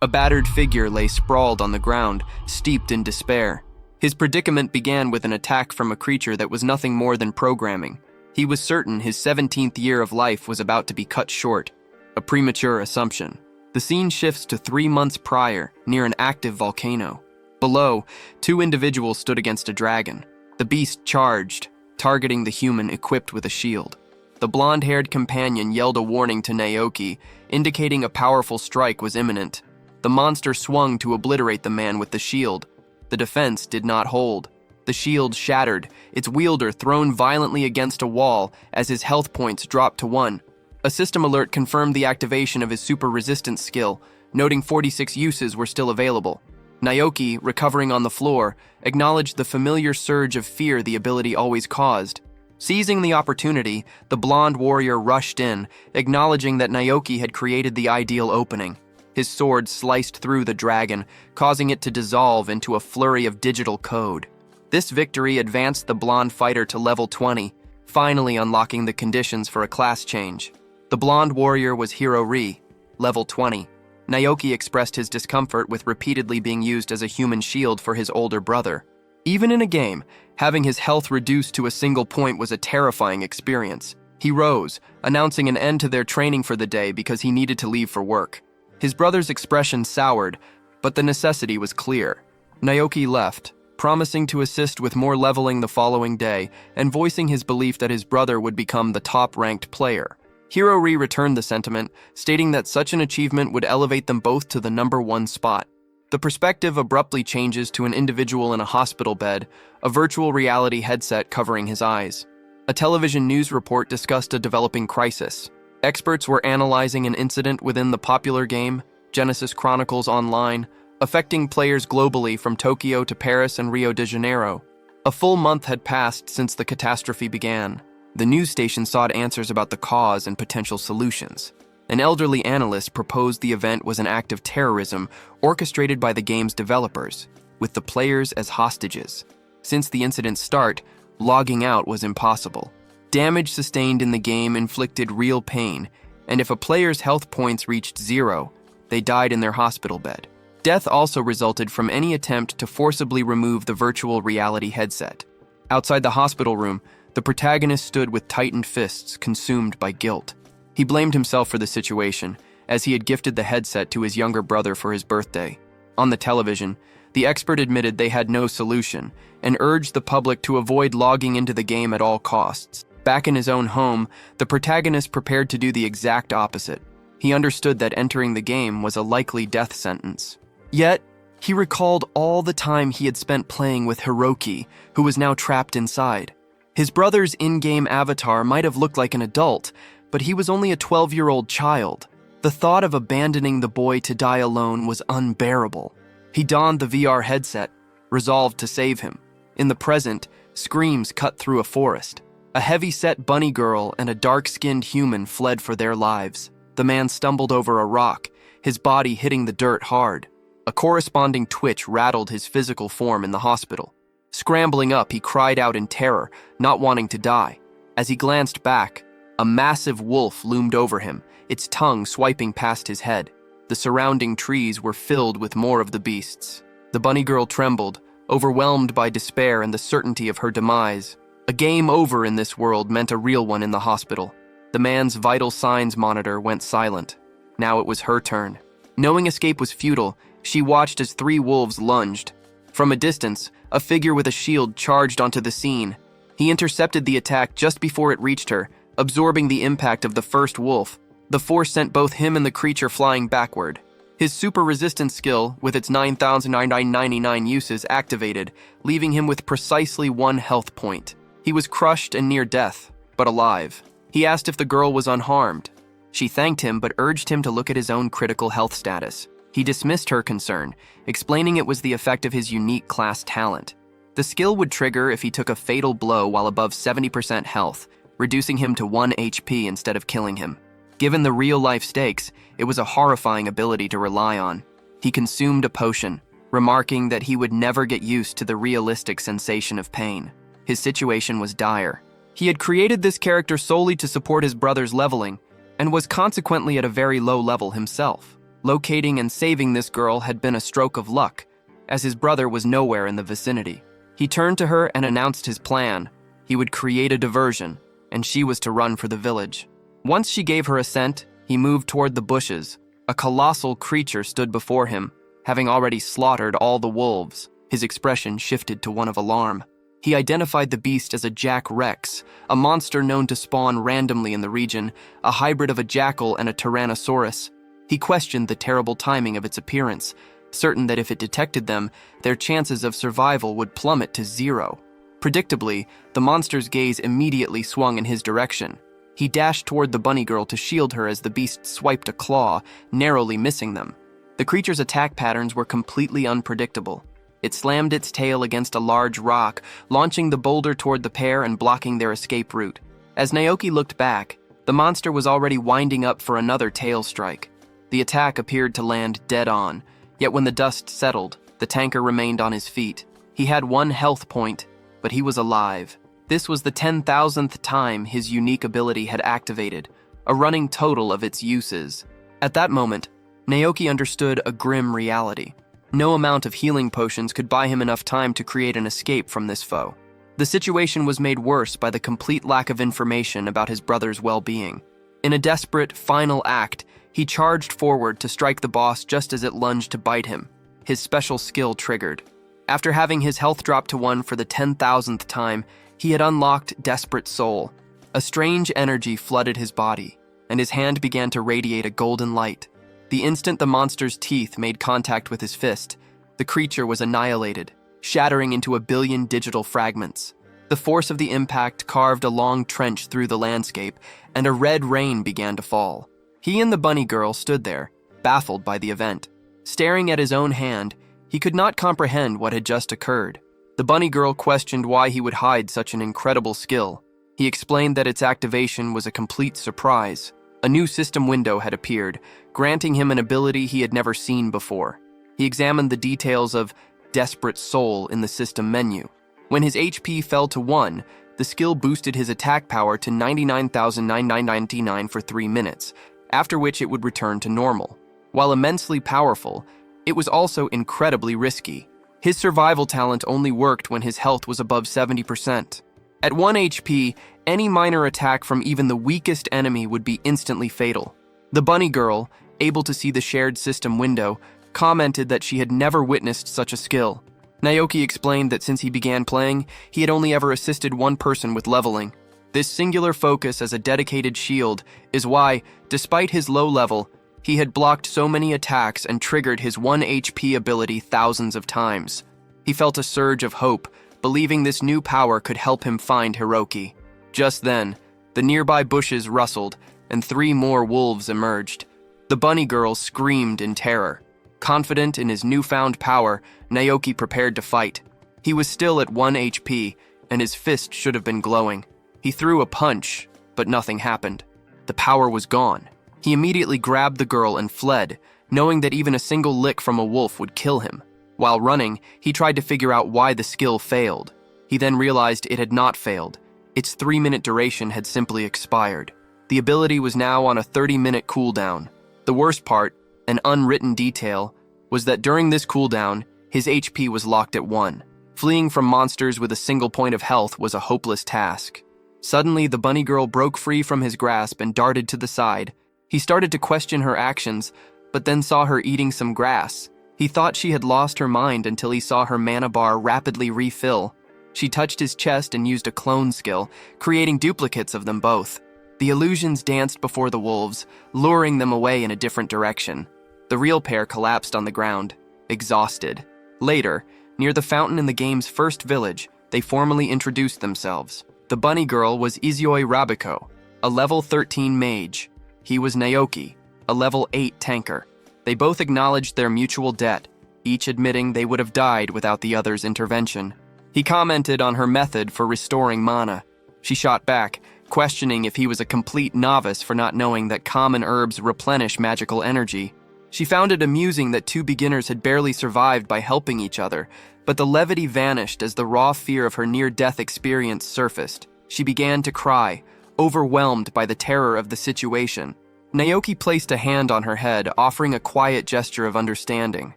A battered figure lay sprawled on the ground, steeped in despair. His predicament began with an attack from a creature that was nothing more than programming. He was certain his 17th year of life was about to be cut short. A premature assumption. The scene shifts to 3 months prior, near an active volcano. Below, 2 individuals stood against a dragon. The beast charged, targeting the human equipped with a shield. The blonde-haired companion yelled a warning to Naoki, indicating a powerful strike was imminent. The monster swung to obliterate the man with the shield. The defense did not hold. The shield shattered, its wielder thrown violently against a wall as his health points dropped to 1. A system alert confirmed the activation of his super resistance skill, noting 46 uses were still available. Naoki, recovering on the floor, acknowledged the familiar surge of fear the ability always caused. Seizing the opportunity, the blonde warrior rushed in, acknowledging that Naoki had created the ideal opening. His sword sliced through the dragon, causing it to dissolve into a flurry of digital code. This victory advanced the blonde fighter to level 20, finally unlocking the conditions for a class change. The blonde warrior was Hiro Ri, level 20. Naoki expressed his discomfort with repeatedly being used as a human shield for his older brother. Even in a game, having his health reduced to a single point was a terrifying experience. He rose, announcing an end to their training for the day because he needed to leave for work. His brother's expression soured, but the necessity was clear. Naoki left, promising to assist with more leveling the following day and voicing his belief that his brother would become the top-ranked player. Hiro Ri returned the sentiment, stating that such an achievement would elevate them both to the #1 spot. The perspective abruptly changes to an individual in a hospital bed, a virtual reality headset covering his eyes. A television news report discussed a developing crisis. Experts were analyzing an incident within the popular game, Genesis Chronicles Online, affecting players globally from Tokyo to Paris and Rio de Janeiro. A full month had passed since the catastrophe began. The news station sought answers about the cause and potential solutions. An elderly analyst proposed the event was an act of terrorism orchestrated by the game's developers, with the players as hostages. Since the incident's start, logging out was impossible. Damage sustained in the game inflicted real pain, and if a player's health points reached 0, they died in their hospital bed. Death also resulted from any attempt to forcibly remove the virtual reality headset. Outside the hospital room, the protagonist stood with tightened fists, consumed by guilt. He blamed himself for the situation, as he had gifted the headset to his younger brother for his birthday. On the television, the expert admitted they had no solution and urged the public to avoid logging into the game at all costs. Back in his own home, the protagonist prepared to do the exact opposite. He understood that entering the game was a likely death sentence. Yet, he recalled all the time he had spent playing with Hiroki, who was now trapped inside. His brother's in-game avatar might have looked like an adult, but he was only a 12-year-old child. The thought of abandoning the boy to die alone was unbearable. He donned the VR headset, resolved to save him. In the present, screams cut through a forest. A heavy-set bunny girl and a dark-skinned human fled for their lives. The man stumbled over a rock, his body hitting the dirt hard. A corresponding twitch rattled his physical form in the hospital. Scrambling up, he cried out in terror, not wanting to die. As he glanced back, a massive wolf loomed over him, its tongue swiping past his head. The surrounding trees were filled with more of the beasts. The bunny girl trembled, overwhelmed by despair and the certainty of her demise. A game over in this world meant a real one in the hospital. The man's vital signs monitor went silent. Now it was her turn. Knowing escape was futile, she watched as 3 wolves lunged. From a distance, a figure with a shield charged onto the scene. He intercepted the attack just before it reached her, absorbing the impact of the first wolf. The force sent both him and the creature flying backward. His super resistance skill, with its 9,999 uses, activated, leaving him with precisely 1 health point. He was crushed and near death, but alive. He asked if the girl was unharmed. She thanked him but urged him to look at his own critical health status. He dismissed her concern, explaining it was the effect of his unique class talent. The skill would trigger if he took a fatal blow while above 70% health, reducing him to 1 HP instead of killing him. Given the real-life stakes, it was a horrifying ability to rely on. He consumed a potion, remarking that he would never get used to the realistic sensation of pain. His situation was dire. He had created this character solely to support his brother's leveling, and was consequently at a very low level himself. Locating and saving this girl had been a stroke of luck, as his brother was nowhere in the vicinity. He turned to her and announced his plan. He would create a diversion, and she was to run for the village. Once she gave her assent, he moved toward the bushes. A colossal creature stood before him, having already slaughtered all the wolves. His expression shifted to one of alarm. He identified the beast as a Jack Rex, a monster known to spawn randomly in the region, a hybrid of a jackal and a tyrannosaurus. He questioned the terrible timing of its appearance, certain that if it detected them, their chances of survival would plummet to 0. Predictably, the monster's gaze immediately swung in his direction. He dashed toward the bunny girl to shield her as the beast swiped a claw, narrowly missing them. The creature's attack patterns were completely unpredictable. It slammed its tail against a large rock, launching the boulder toward the pair and blocking their escape route. As Naoki looked back, the monster was already winding up for another tail strike. The attack appeared to land dead on, yet when the dust settled, the tanker remained on his feet. He had 1 health point, but he was alive. This was the 10,000th time his unique ability had activated, a running total of its uses. At that moment, Naoki understood a grim reality. No amount of healing potions could buy him enough time to create an escape from this foe. The situation was made worse by the complete lack of information about his brother's well-being. In a desperate, final act, he charged forward to strike the boss just as it lunged to bite him. His special skill triggered. After having his health drop to 1 for the 10,000th time, he had unlocked Desperate Soul. A strange energy flooded his body, and his hand began to radiate a golden light. The instant the monster's teeth made contact with his fist, the creature was annihilated, shattering into a billion digital fragments. The force of the impact carved a long trench through the landscape, and a red rain began to fall. He and the bunny girl stood there, baffled by the event. Staring at his own hand, he could not comprehend what had just occurred. The bunny girl questioned why he would hide such an incredible skill. He explained that its activation was a complete surprise. A new system window had appeared, granting him an ability he had never seen before. He examined the details of Desperate Soul in the system menu. When his HP fell to 1, the skill boosted his attack power to 99,999 for 3 minutes, after which it would return to normal. While immensely powerful, it was also incredibly risky. His survival talent only worked when his health was above 70%. At 1 HP, any minor attack from even the weakest enemy would be instantly fatal. The bunny girl, able to see the shared system window, commented that she had never witnessed such a skill. Naoki explained that since he began playing, he had only ever assisted one person with leveling. This singular focus as a dedicated shield is why, despite his low level, he had blocked so many attacks and triggered his 1 HP ability thousands of times. He felt a surge of hope, believing this new power could help him find Hiroki. Just then, the nearby bushes rustled, and 3 more wolves emerged. The bunny girl screamed in terror. Confident in his newfound power, Naoki prepared to fight. He was still at 1 HP, and his fist should have been glowing. He threw a punch, but nothing happened. The power was gone. He immediately grabbed the girl and fled, knowing that even a single lick from a wolf would kill him. While running, he tried to figure out why the skill failed. He then realized it had not failed. Its 3-minute duration had simply expired. The ability was now on a 30-minute cooldown. The worst part, an unwritten detail, was that during this cooldown, his HP was locked at 1. Fleeing from monsters with a single point of health was a hopeless task. Suddenly, the bunny girl broke free from his grasp and darted to the side. He started to question her actions, but then saw her eating some grass. He thought she had lost her mind until he saw her mana bar rapidly refill. She touched his chest and used a clone skill, creating duplicates of them both. The illusions danced before the wolves, luring them away in a different direction. The real pair collapsed on the ground, exhausted. Later, near the fountain in the game's first village, they formally introduced themselves. The bunny girl was Izoi Rabiko, a level 13 mage. He was Naoki, a level 8 tanker. They both acknowledged their mutual debt, each admitting they would have died without the other's intervention. He commented on her method for restoring mana. She shot back, questioning if he was a complete novice for not knowing that common herbs replenish magical energy. She found it amusing that 2 beginners had barely survived by helping each other, but the levity vanished as the raw fear of her near-death experience surfaced. She began to cry, overwhelmed by the terror of the situation. Naoki placed a hand on her head, offering a quiet gesture of understanding.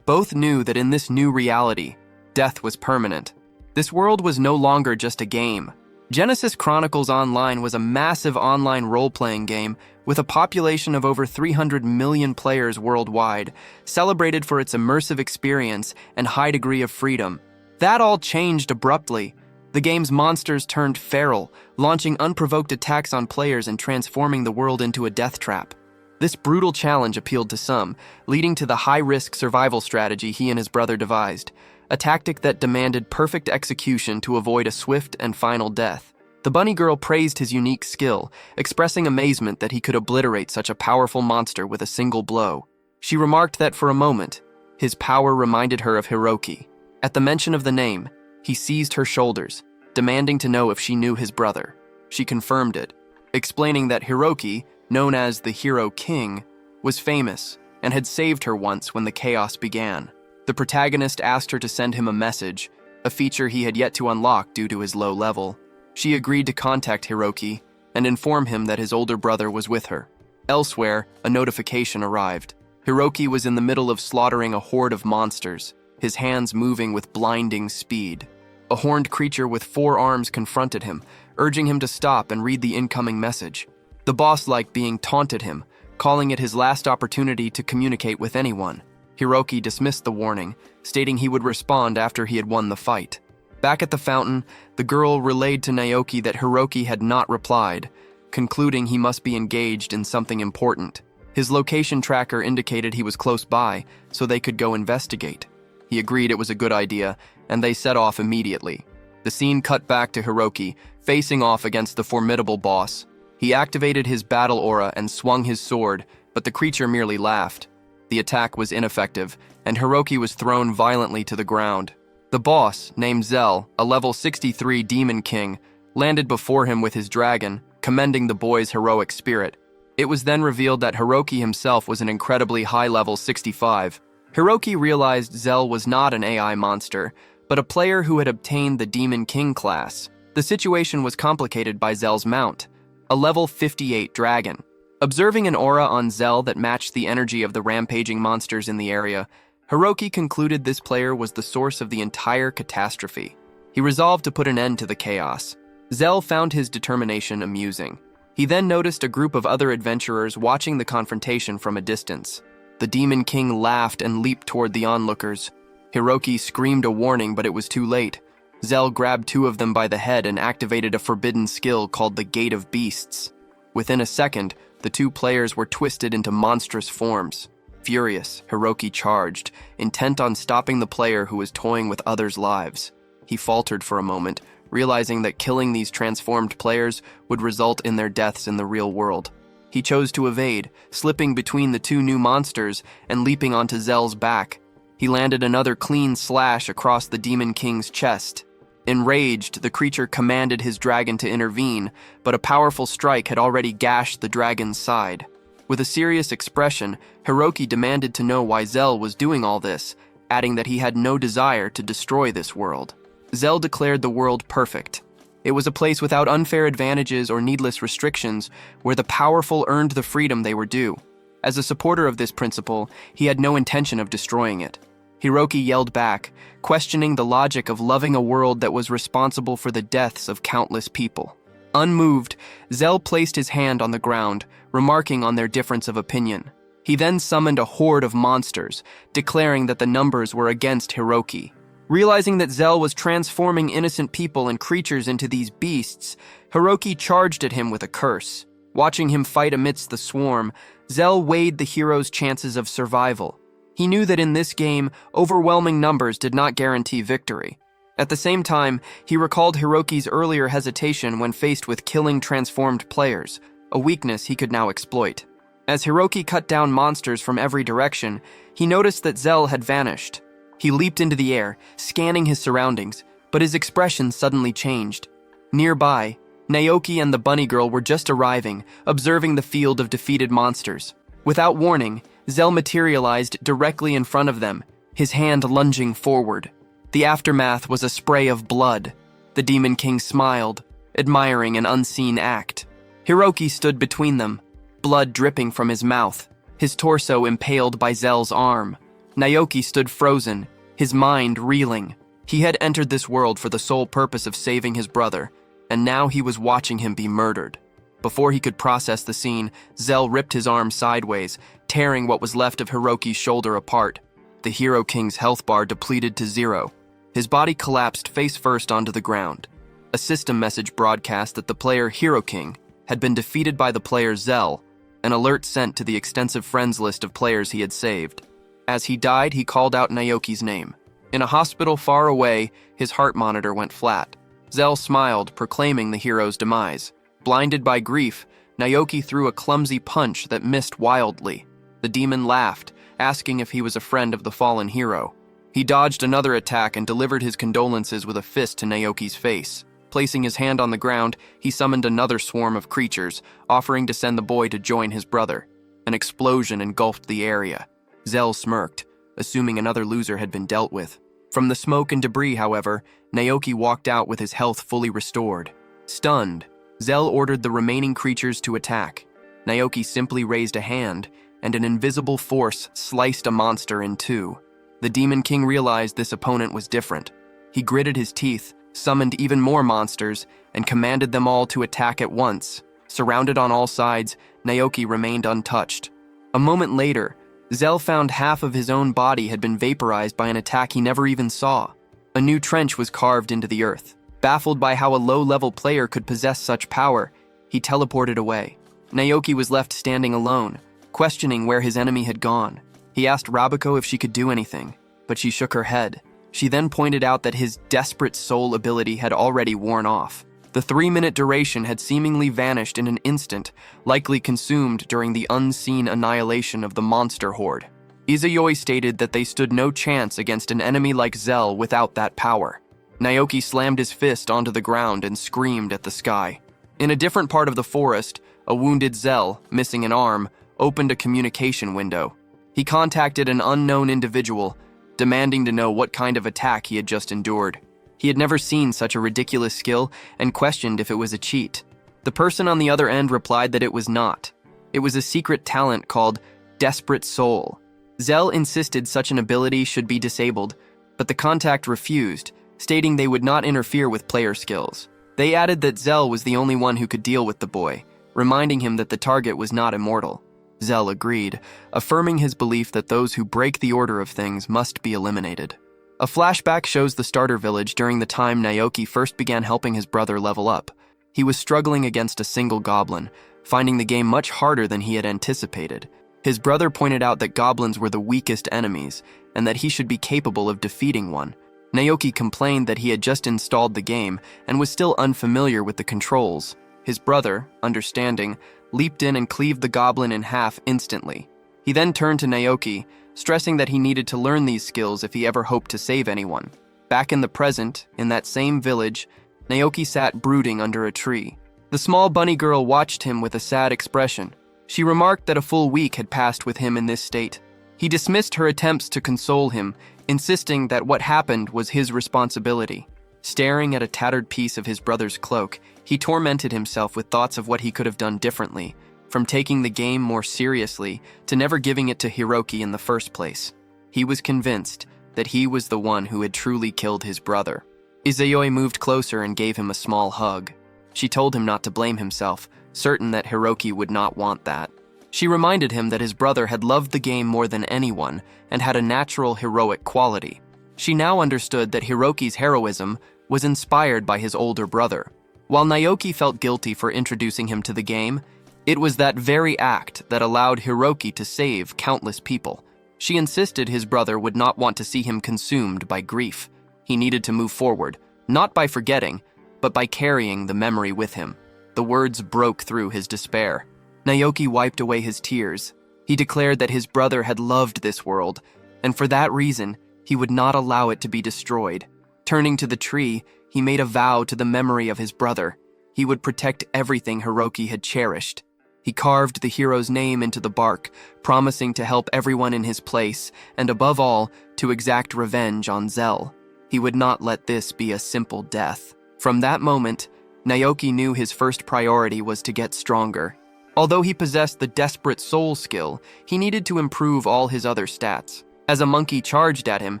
Both knew that in this new reality, death was permanent. This world was no longer just a game. Genesis Chronicles Online was a massive online role-playing game with a population of over 300 million players worldwide, celebrated for its immersive experience and high degree of freedom. That all changed abruptly. The game's monsters turned feral, launching unprovoked attacks on players and transforming the world into a death trap. This brutal challenge appealed to some, leading to the high-risk survival strategy he and his brother devised, a tactic that demanded perfect execution to avoid a swift and final death. The bunny girl praised his unique skill, expressing amazement that he could obliterate such a powerful monster with a single blow. She remarked that for a moment, his power reminded her of Hiroki. At the mention of the name, he seized her shoulders, demanding to know if she knew his brother. She confirmed it, explaining that Hiroki, known as the Hero King, was famous and had saved her once when the chaos began. The protagonist asked her to send him a message, a feature he had yet to unlock due to his low level. She agreed to contact Hiroki and inform him that his older brother was with her. Elsewhere, a notification arrived. Hiroki was in the middle of slaughtering a horde of monsters, his hands moving with blinding speed. A horned creature with 4 arms confronted him, urging him to stop and read the incoming message. The boss-like being taunted him, calling it his last opportunity to communicate with anyone. Hiroki dismissed the warning, stating he would respond after he had won the fight. Back at the fountain, the girl relayed to Naoki that Hiroki had not replied, concluding he must be engaged in something important. His location tracker indicated he was close by, so they could go investigate. He agreed it was a good idea, and they set off immediately. The scene cut back to Hiroki, facing off against the formidable boss. He activated his battle aura and swung his sword, but the creature merely laughed. The attack was ineffective, and Hiroki was thrown violently to the ground. The boss, named Zell, a level 63 Demon King, landed before him with his dragon, commending the boy's heroic spirit. It was then revealed that Hiroki himself was an incredibly high level 65. Hiroki realized Zell was not an AI monster, but a player who had obtained the Demon King class. The situation was complicated by Zell's mount, a level 58 dragon. Observing an aura on Zell that matched the energy of the rampaging monsters in the area, Hiroki concluded this player was the source of the entire catastrophe. He resolved to put an end to the chaos. Zell found his determination amusing. He then noticed a group of other adventurers watching the confrontation from a distance. The Demon King laughed and leaped toward the onlookers. Hiroki screamed a warning, but it was too late. Zell grabbed 2 of them by the head and activated a forbidden skill called the Gate of Beasts. Within a second, the 2 players were twisted into monstrous forms. Furious, Hiroki charged, intent on stopping the player who was toying with others' lives. He faltered for a moment, realizing that killing these transformed players would result in their deaths in the real world. He chose to evade, slipping between the 2 new monsters and leaping onto Zell's back. He landed another clean slash across the Demon King's chest. Enraged, the creature commanded his dragon to intervene, but a powerful strike had already gashed the dragon's side. With a serious expression, Hiroki demanded to know why Zell was doing all this, adding that he had no desire to destroy this world. Zell declared the world perfect. It was a place without unfair advantages or needless restrictions, where the powerful earned the freedom they were due. As a supporter of this principle, he had no intention of destroying it. Hiroki yelled back, questioning the logic of loving a world that was responsible for the deaths of countless people. Unmoved, Zell placed his hand on the ground, remarking on their difference of opinion. He then summoned a horde of monsters, declaring that the numbers were against Hiroki. Realizing that Zell was transforming innocent people and creatures into these beasts, Hiroki charged at him with a curse. Watching him fight amidst the swarm, Zell weighed the hero's chances of survival. He knew that in this game, overwhelming numbers did not guarantee victory. At the same time, he recalled Hiroki's earlier hesitation when faced with killing transformed players, a weakness he could now exploit. As Hiroki cut down monsters from every direction, he noticed that Zell had vanished. He leaped into the air, scanning his surroundings, but his expression suddenly changed. Nearby, Naoki and the bunny girl were just arriving, observing the field of defeated monsters. Without warning, Zell materialized directly in front of them, his hand lunging forward. The aftermath was a spray of blood. The Demon King smiled, admiring an unseen act. Hiroki stood between them. blood dripping from his mouth, his torso impaled by Zell's arm. Naoki stood frozen, his mind reeling. He had entered this world for the sole purpose of saving his brother, and now he was watching him be murdered. Before he could process the scene, Zell ripped his arm sideways, tearing what was left of Hiroki's shoulder apart. The Hero King's health bar depleted to 0. His body collapsed face first onto the ground. A system message broadcast that the player Hero King had been defeated by the player Zell, an alert sent to the extensive friends list of players he had saved. As he died, he called out Naoki's name. In a hospital far away, his heart monitor went flat. Zell smiled, proclaiming the hero's demise. Blinded by grief, Naoki threw a clumsy punch that missed wildly. The demon laughed, asking if he was a friend of the fallen hero. He dodged another attack and delivered his condolences with a fist to Naoki's face. Placing his hand on the ground, he summoned another swarm of creatures, offering to send the boy to join his brother. An explosion engulfed the area. Zell smirked, assuming another loser had been dealt with. From the smoke and debris, however, Naoki walked out with his health fully restored. Stunned, Zell ordered the remaining creatures to attack. Naoki simply raised a hand, and an invisible force sliced a monster in two. The Demon King realized this opponent was different. He gritted his teeth, summoned even more monsters, and commanded them all to attack at once. Surrounded on all sides, Naoki remained untouched. A moment later, Zell found half of his own body had been vaporized by an attack he never even saw. A new trench was carved into the earth. Baffled by how a low-level player could possess such power, he teleported away. Naoki was left standing alone, questioning where his enemy had gone. He asked Rabiko if she could do anything, but she shook her head. She then pointed out that his desperate soul ability had already worn off. The 3-minute duration had seemingly vanished in an instant, likely consumed during the unseen annihilation of the monster horde. Izayoi stated that they stood no chance against an enemy like Zell without that power. Naoki slammed his fist onto the ground and screamed at the sky. In a different part of the forest, a wounded Zell, missing an arm, opened a communication window. He contacted an unknown individual, demanding to know what kind of attack he had just endured. He had never seen such a ridiculous skill and questioned if it was a cheat. The person on the other end replied that it was not. It was a secret talent called Desperate Soul. Zell insisted such an ability should be disabled, but the contact refused, stating they would not interfere with player skills. They added that Zell was the only one who could deal with the boy, reminding him that the target was not immortal. Zell agreed, affirming his belief that those who break the order of things must be eliminated. A flashback shows the starter village during the time Naoki first began helping his brother level up. He was struggling against a single goblin, finding the game much harder than he had anticipated. His brother pointed out that goblins were the weakest enemies, and that he should be capable of defeating one. Naoki complained that he had just installed the game and was still unfamiliar with the controls. His brother, understanding, leaped in and cleaved the goblin in half instantly. He then turned to Naoki, stressing that he needed to learn these skills if he ever hoped to save anyone. Back in the present, in that same village, Naoki sat brooding under a tree. The small bunny girl watched him with a sad expression. She remarked that a full week had passed with him in this state. He dismissed her attempts to console him, insisting that what happened was his responsibility. Staring at a tattered piece of his brother's cloak, he tormented himself with thoughts of what he could have done differently, from taking the game more seriously to never giving it to Hiroki in the first place. He was convinced that he was the one who had truly killed his brother. Izayoi moved closer and gave him a small hug. She told him not to blame himself, certain that Hiroki would not want that. She reminded him that his brother had loved the game more than anyone and had a natural heroic quality. She now understood that Hiroki's heroism was inspired by his older brother. While Naoki felt guilty for introducing him to the game, it was that very act that allowed Hiroki to save countless people. She insisted his brother would not want to see him consumed by grief. He needed to move forward, not by forgetting, but by carrying the memory with him. The words broke through his despair. Naoki wiped away his tears. He declared that his brother had loved this world, and for that reason, he would not allow it to be destroyed. Turning to the tree, he made a vow to the memory of his brother. He would protect everything Hiroki had cherished. He carved the hero's name into the bark, promising to help everyone in his place, and above all, to exact revenge on Zell. He would not let this be a simple death. From that moment, Naoki knew his first priority was to get stronger. Although he possessed the desperate soul skill, he needed to improve all his other stats. As a monkey charged at him,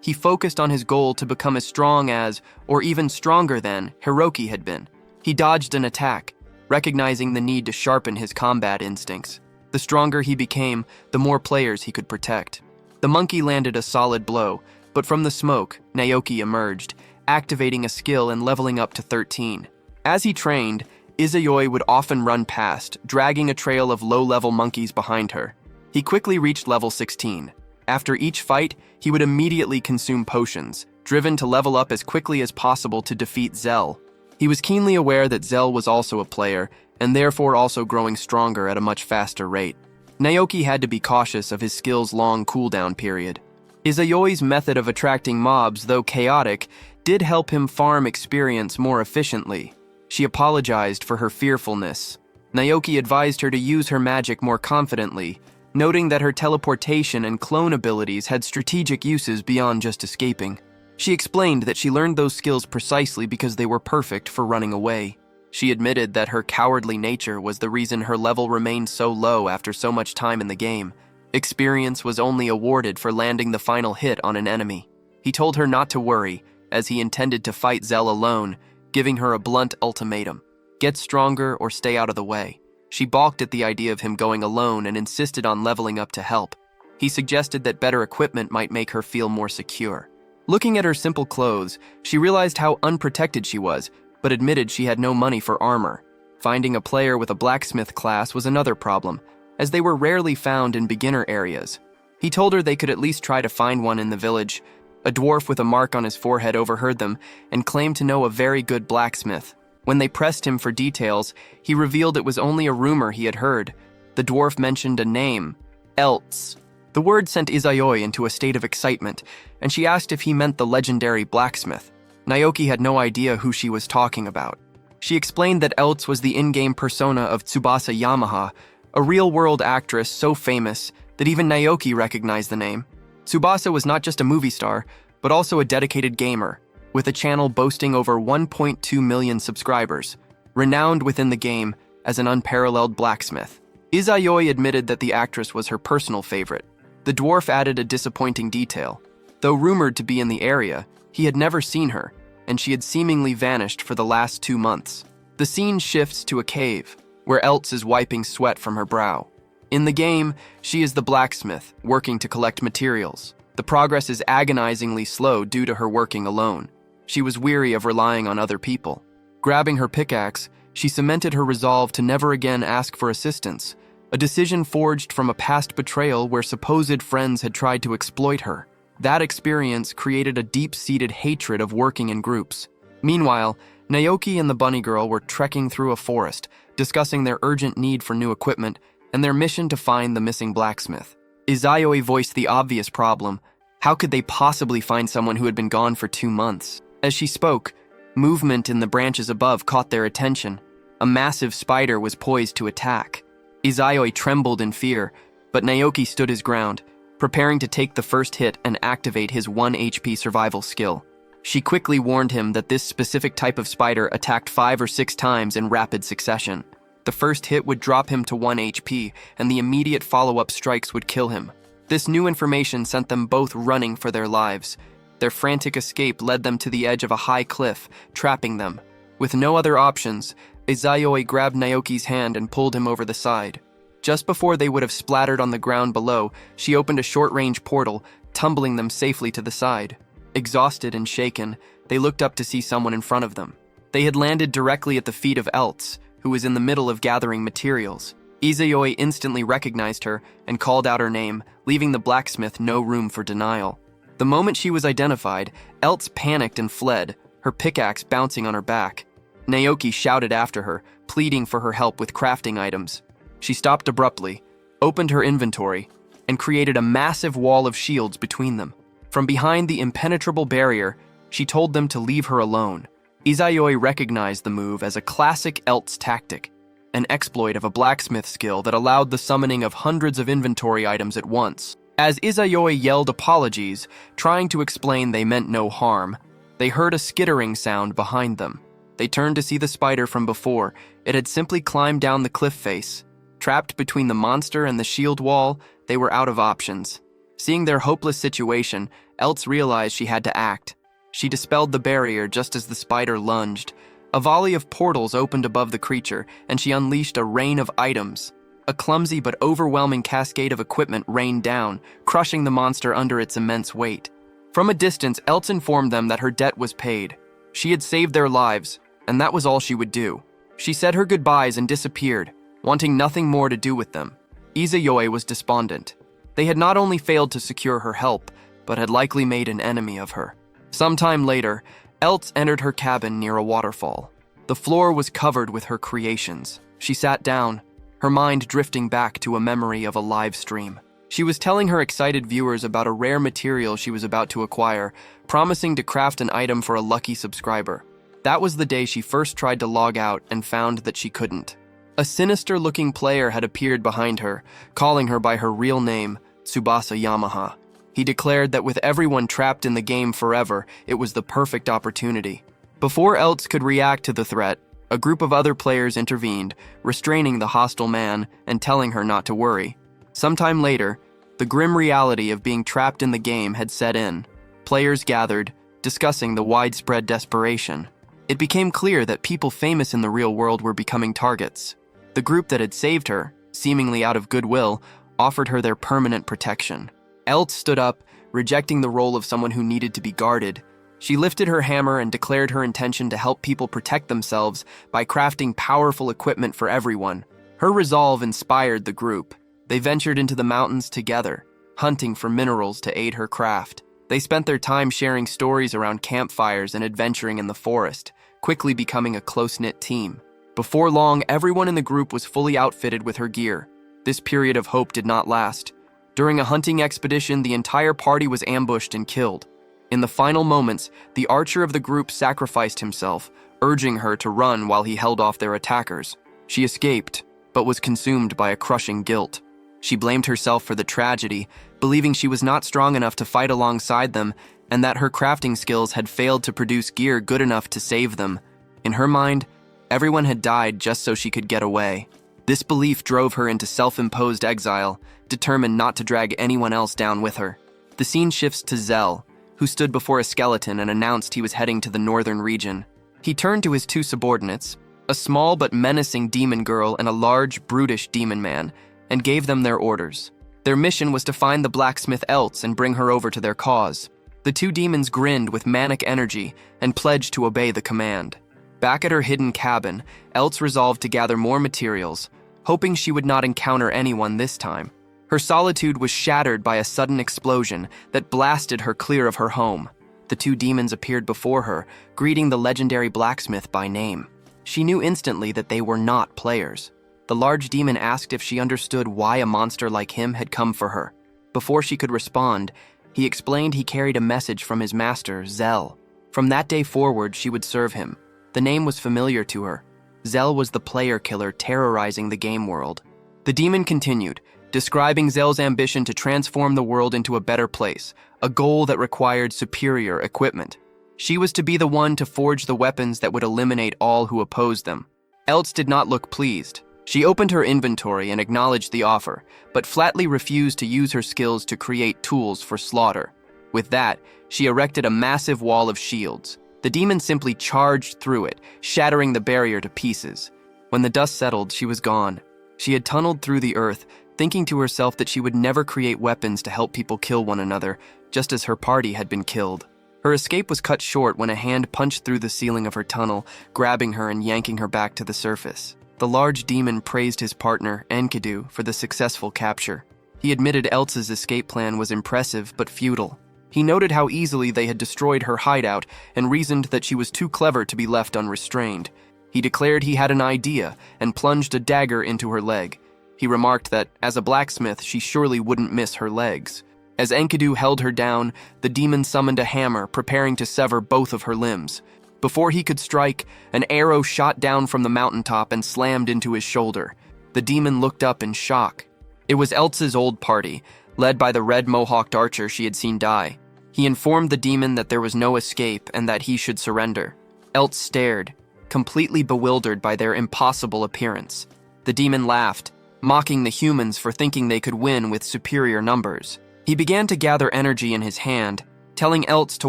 he focused on his goal to become as strong as, or even stronger than, Hiroki had been. He dodged an attack, recognizing the need to sharpen his combat instincts. The stronger he became, the more players he could protect. The monkey landed a solid blow, but from the smoke, Naoki emerged, activating a skill and leveling up to 13. As he trained, Izayoi would often run past, dragging a trail of low-level monkeys behind her. He quickly reached level 16. After each fight, he would immediately consume potions, driven to level up as quickly as possible to defeat Zell. He was keenly aware that Zell was also a player, and therefore also growing stronger at a much faster rate. Naoki had to be cautious of his skill's long cooldown period. Izayoi's method of attracting mobs, though chaotic, did help him farm experience more efficiently. She apologized for her fearfulness. Naoki advised her to use her magic more confidently, noting that her teleportation and clone abilities had strategic uses beyond just escaping. She explained that she learned those skills precisely because they were perfect for running away. She admitted that her cowardly nature was the reason her level remained so low after so much time in the game. Experience was only awarded for landing the final hit on an enemy. He told her not to worry, as he intended to fight Zell alone, giving her a blunt ultimatum: get stronger or stay out of the way. She balked at the idea of him going alone and insisted on leveling up to help. He suggested that better equipment might make her feel more secure. Looking at her simple clothes, she realized how unprotected she was, but admitted she had no money for armor. Finding a player with a blacksmith class was another problem, as they were rarely found in beginner areas. He told her they could at least try to find one in the village. A dwarf with a mark on his forehead overheard them and claimed to know a very good blacksmith. When they pressed him for details, he revealed it was only a rumor he had heard. The dwarf mentioned a name, Eltz. The word sent Izayoi into a state of excitement, and she asked if he meant the legendary blacksmith. Naoki had no idea who she was talking about. She explained that Eltz was the in-game persona of Tsubasa Yamaha, a real-world actress so famous that even Naoki recognized the name. Tsubasa was not just a movie star, but also a dedicated gamer, with a channel boasting over 1.2 million subscribers, renowned within the game as an unparalleled blacksmith. Izayoi admitted that the actress was her personal favorite. The dwarf added a disappointing detail. Though rumored to be in the area, he had never seen her, and she had seemingly vanished for the last 2 months. The scene shifts to a cave, where Eltz is wiping sweat from her brow. In the game, she is the blacksmith, working to collect materials. The progress is agonizingly slow due to her working alone. She was weary of relying on other people. Grabbing her pickaxe, she cemented her resolve to never again ask for assistance, a decision forged from a past betrayal where supposed friends had tried to exploit her. That experience created a deep-seated hatred of working in groups. Meanwhile, Naoki and the bunny girl were trekking through a forest, discussing their urgent need for new equipment and their mission to find the missing blacksmith. Izayoi voiced the obvious problem: how could they possibly find someone who had been gone for 2 months? As she spoke, movement in the branches above caught their attention. A massive spider was poised to attack. Izayoi trembled in fear, but Naoki stood his ground, preparing to take the first hit and activate his 1 HP survival skill. She quickly warned him that this specific type of spider attacked 5 or 6 times in rapid succession. The first hit would drop him to 1 HP, and the immediate follow-up strikes would kill him. This new information sent them both running for their lives. Their frantic escape led them to the edge of a high cliff, trapping them. With no other options, Izayoi grabbed Naoki's hand and pulled him over the side. Just before they would have splattered on the ground below, she opened a short-range portal, tumbling them safely to the side. Exhausted and shaken, they looked up to see someone in front of them. They had landed directly at the feet of Eltz, who was in the middle of gathering materials. Izayoi instantly recognized her and called out her name, leaving the blacksmith no room for denial. The moment she was identified, Eltz panicked and fled, her pickaxe bouncing on her back. Naoki shouted after her, pleading for her help with crafting items. She stopped abruptly, opened her inventory, and created a massive wall of shields between them. From behind the impenetrable barrier, she told them to leave her alone. Izayoi recognized the move as a classic Eltz tactic, an exploit of a blacksmith skill that allowed the summoning of hundreds of inventory items at once. As Izayoi yelled apologies, trying to explain they meant no harm, they heard a skittering sound behind them. They turned to see the spider from before. It had simply climbed down the cliff face. Trapped between the monster and the shield wall, they were out of options. Seeing their hopeless situation, Eltz realized she had to act. She dispelled the barrier just as the spider lunged. A volley of portals opened above the creature, and she unleashed a rain of items. A clumsy but overwhelming cascade of equipment rained down, crushing the monster under its immense weight. From a distance, Eltz informed them that her debt was paid. She had saved their lives, and that was all she would do. She said her goodbyes and disappeared, wanting nothing more to do with them. Izayoi was despondent. They had not only failed to secure her help, but had likely made an enemy of her. Sometime later, Eltz entered her cabin near a waterfall. The floor was covered with her creations. She sat down, her mind drifting back to a memory of a live stream. She was telling her excited viewers about a rare material she was about to acquire, promising to craft an item for a lucky subscriber. That was the day she first tried to log out and found that she couldn't. A sinister-looking player had appeared behind her, calling her by her real name, Tsubasa Yamaha. He declared that with everyone trapped in the game forever, it was the perfect opportunity. Before Eltz could react to the threat, a group of other players intervened, restraining the hostile man and telling her not to worry. Sometime later, the grim reality of being trapped in the game had set in. Players gathered, discussing the widespread desperation. It became clear that people famous in the real world were becoming targets. The group that had saved her, seemingly out of goodwill, offered her their permanent protection. Eltz stood up, rejecting the role of someone who needed to be guarded. She lifted her hammer and declared her intention to help people protect themselves by crafting powerful equipment for everyone. Her resolve inspired the group. They ventured into the mountains together, hunting for minerals to aid her craft. They spent their time sharing stories around campfires and adventuring in the forest, quickly becoming a close-knit team. Before long, everyone in the group was fully outfitted with her gear. This period of hope did not last. During a hunting expedition, the entire party was ambushed and killed. In the final moments, the archer of the group sacrificed himself, urging her to run while he held off their attackers. She escaped, but was consumed by a crushing guilt. She blamed herself for the tragedy, believing she was not strong enough to fight alongside them and that her crafting skills had failed to produce gear good enough to save them. In her mind, everyone had died just so she could get away. This belief drove her into self-imposed exile, determined not to drag anyone else down with her. The scene shifts to Zell, who stood before a skeleton and announced he was heading to the northern region. He turned to his two subordinates, a small but menacing demon girl and a large, brutish demon man, and gave them their orders. Their mission was to find the blacksmith Eltz and bring her over to their cause. The two demons grinned with manic energy and pledged to obey the command. Back at her hidden cabin, Eltz resolved to gather more materials, hoping she would not encounter anyone this time. Her solitude was shattered by a sudden explosion that blasted her clear of her home. The two demons appeared before her, greeting the legendary blacksmith by name. She knew instantly that they were not players. The large demon asked if she understood why a monster like him had come for her. Before she could respond, he explained he carried a message from his master, Zell. From that day forward, she would serve him. The name was familiar to her. Zell was the player killer terrorizing the game world. The demon continued, describing Zell's ambition to transform the world into a better place, a goal that required superior equipment. She was to be the one to forge the weapons that would eliminate all who opposed them. Eltz did not look pleased. She opened her inventory and acknowledged the offer, but flatly refused to use her skills to create tools for slaughter. With that, she erected a massive wall of shields. The demon simply charged through it, shattering the barrier to pieces. When the dust settled, she was gone. She had tunneled through the earth, thinking to herself that she would never create weapons to help people kill one another, just as her party had been killed. Her escape was cut short when a hand punched through the ceiling of her tunnel, grabbing her and yanking her back to the surface. The large demon praised his partner, Enkidu, for the successful capture. He admitted Eltz's escape plan was impressive but futile. He noted how easily they had destroyed her hideout and reasoned that she was too clever to be left unrestrained. He declared he had an idea and plunged a dagger into her leg. He remarked that, as a blacksmith, she surely wouldn't miss her legs. As Enkidu held her down, the demon summoned a hammer, preparing to sever both of her limbs. Before he could strike, an arrow shot down from the mountaintop and slammed into his shoulder. The demon looked up in shock. It was Eltz's old party, led by the red mohawked archer she had seen die. He informed the demon that there was no escape and that he should surrender. Eltz stared, completely bewildered by their impossible appearance. The demon laughed, mocking the humans for thinking they could win with superior numbers. He began to gather energy in his hand, telling Eltz to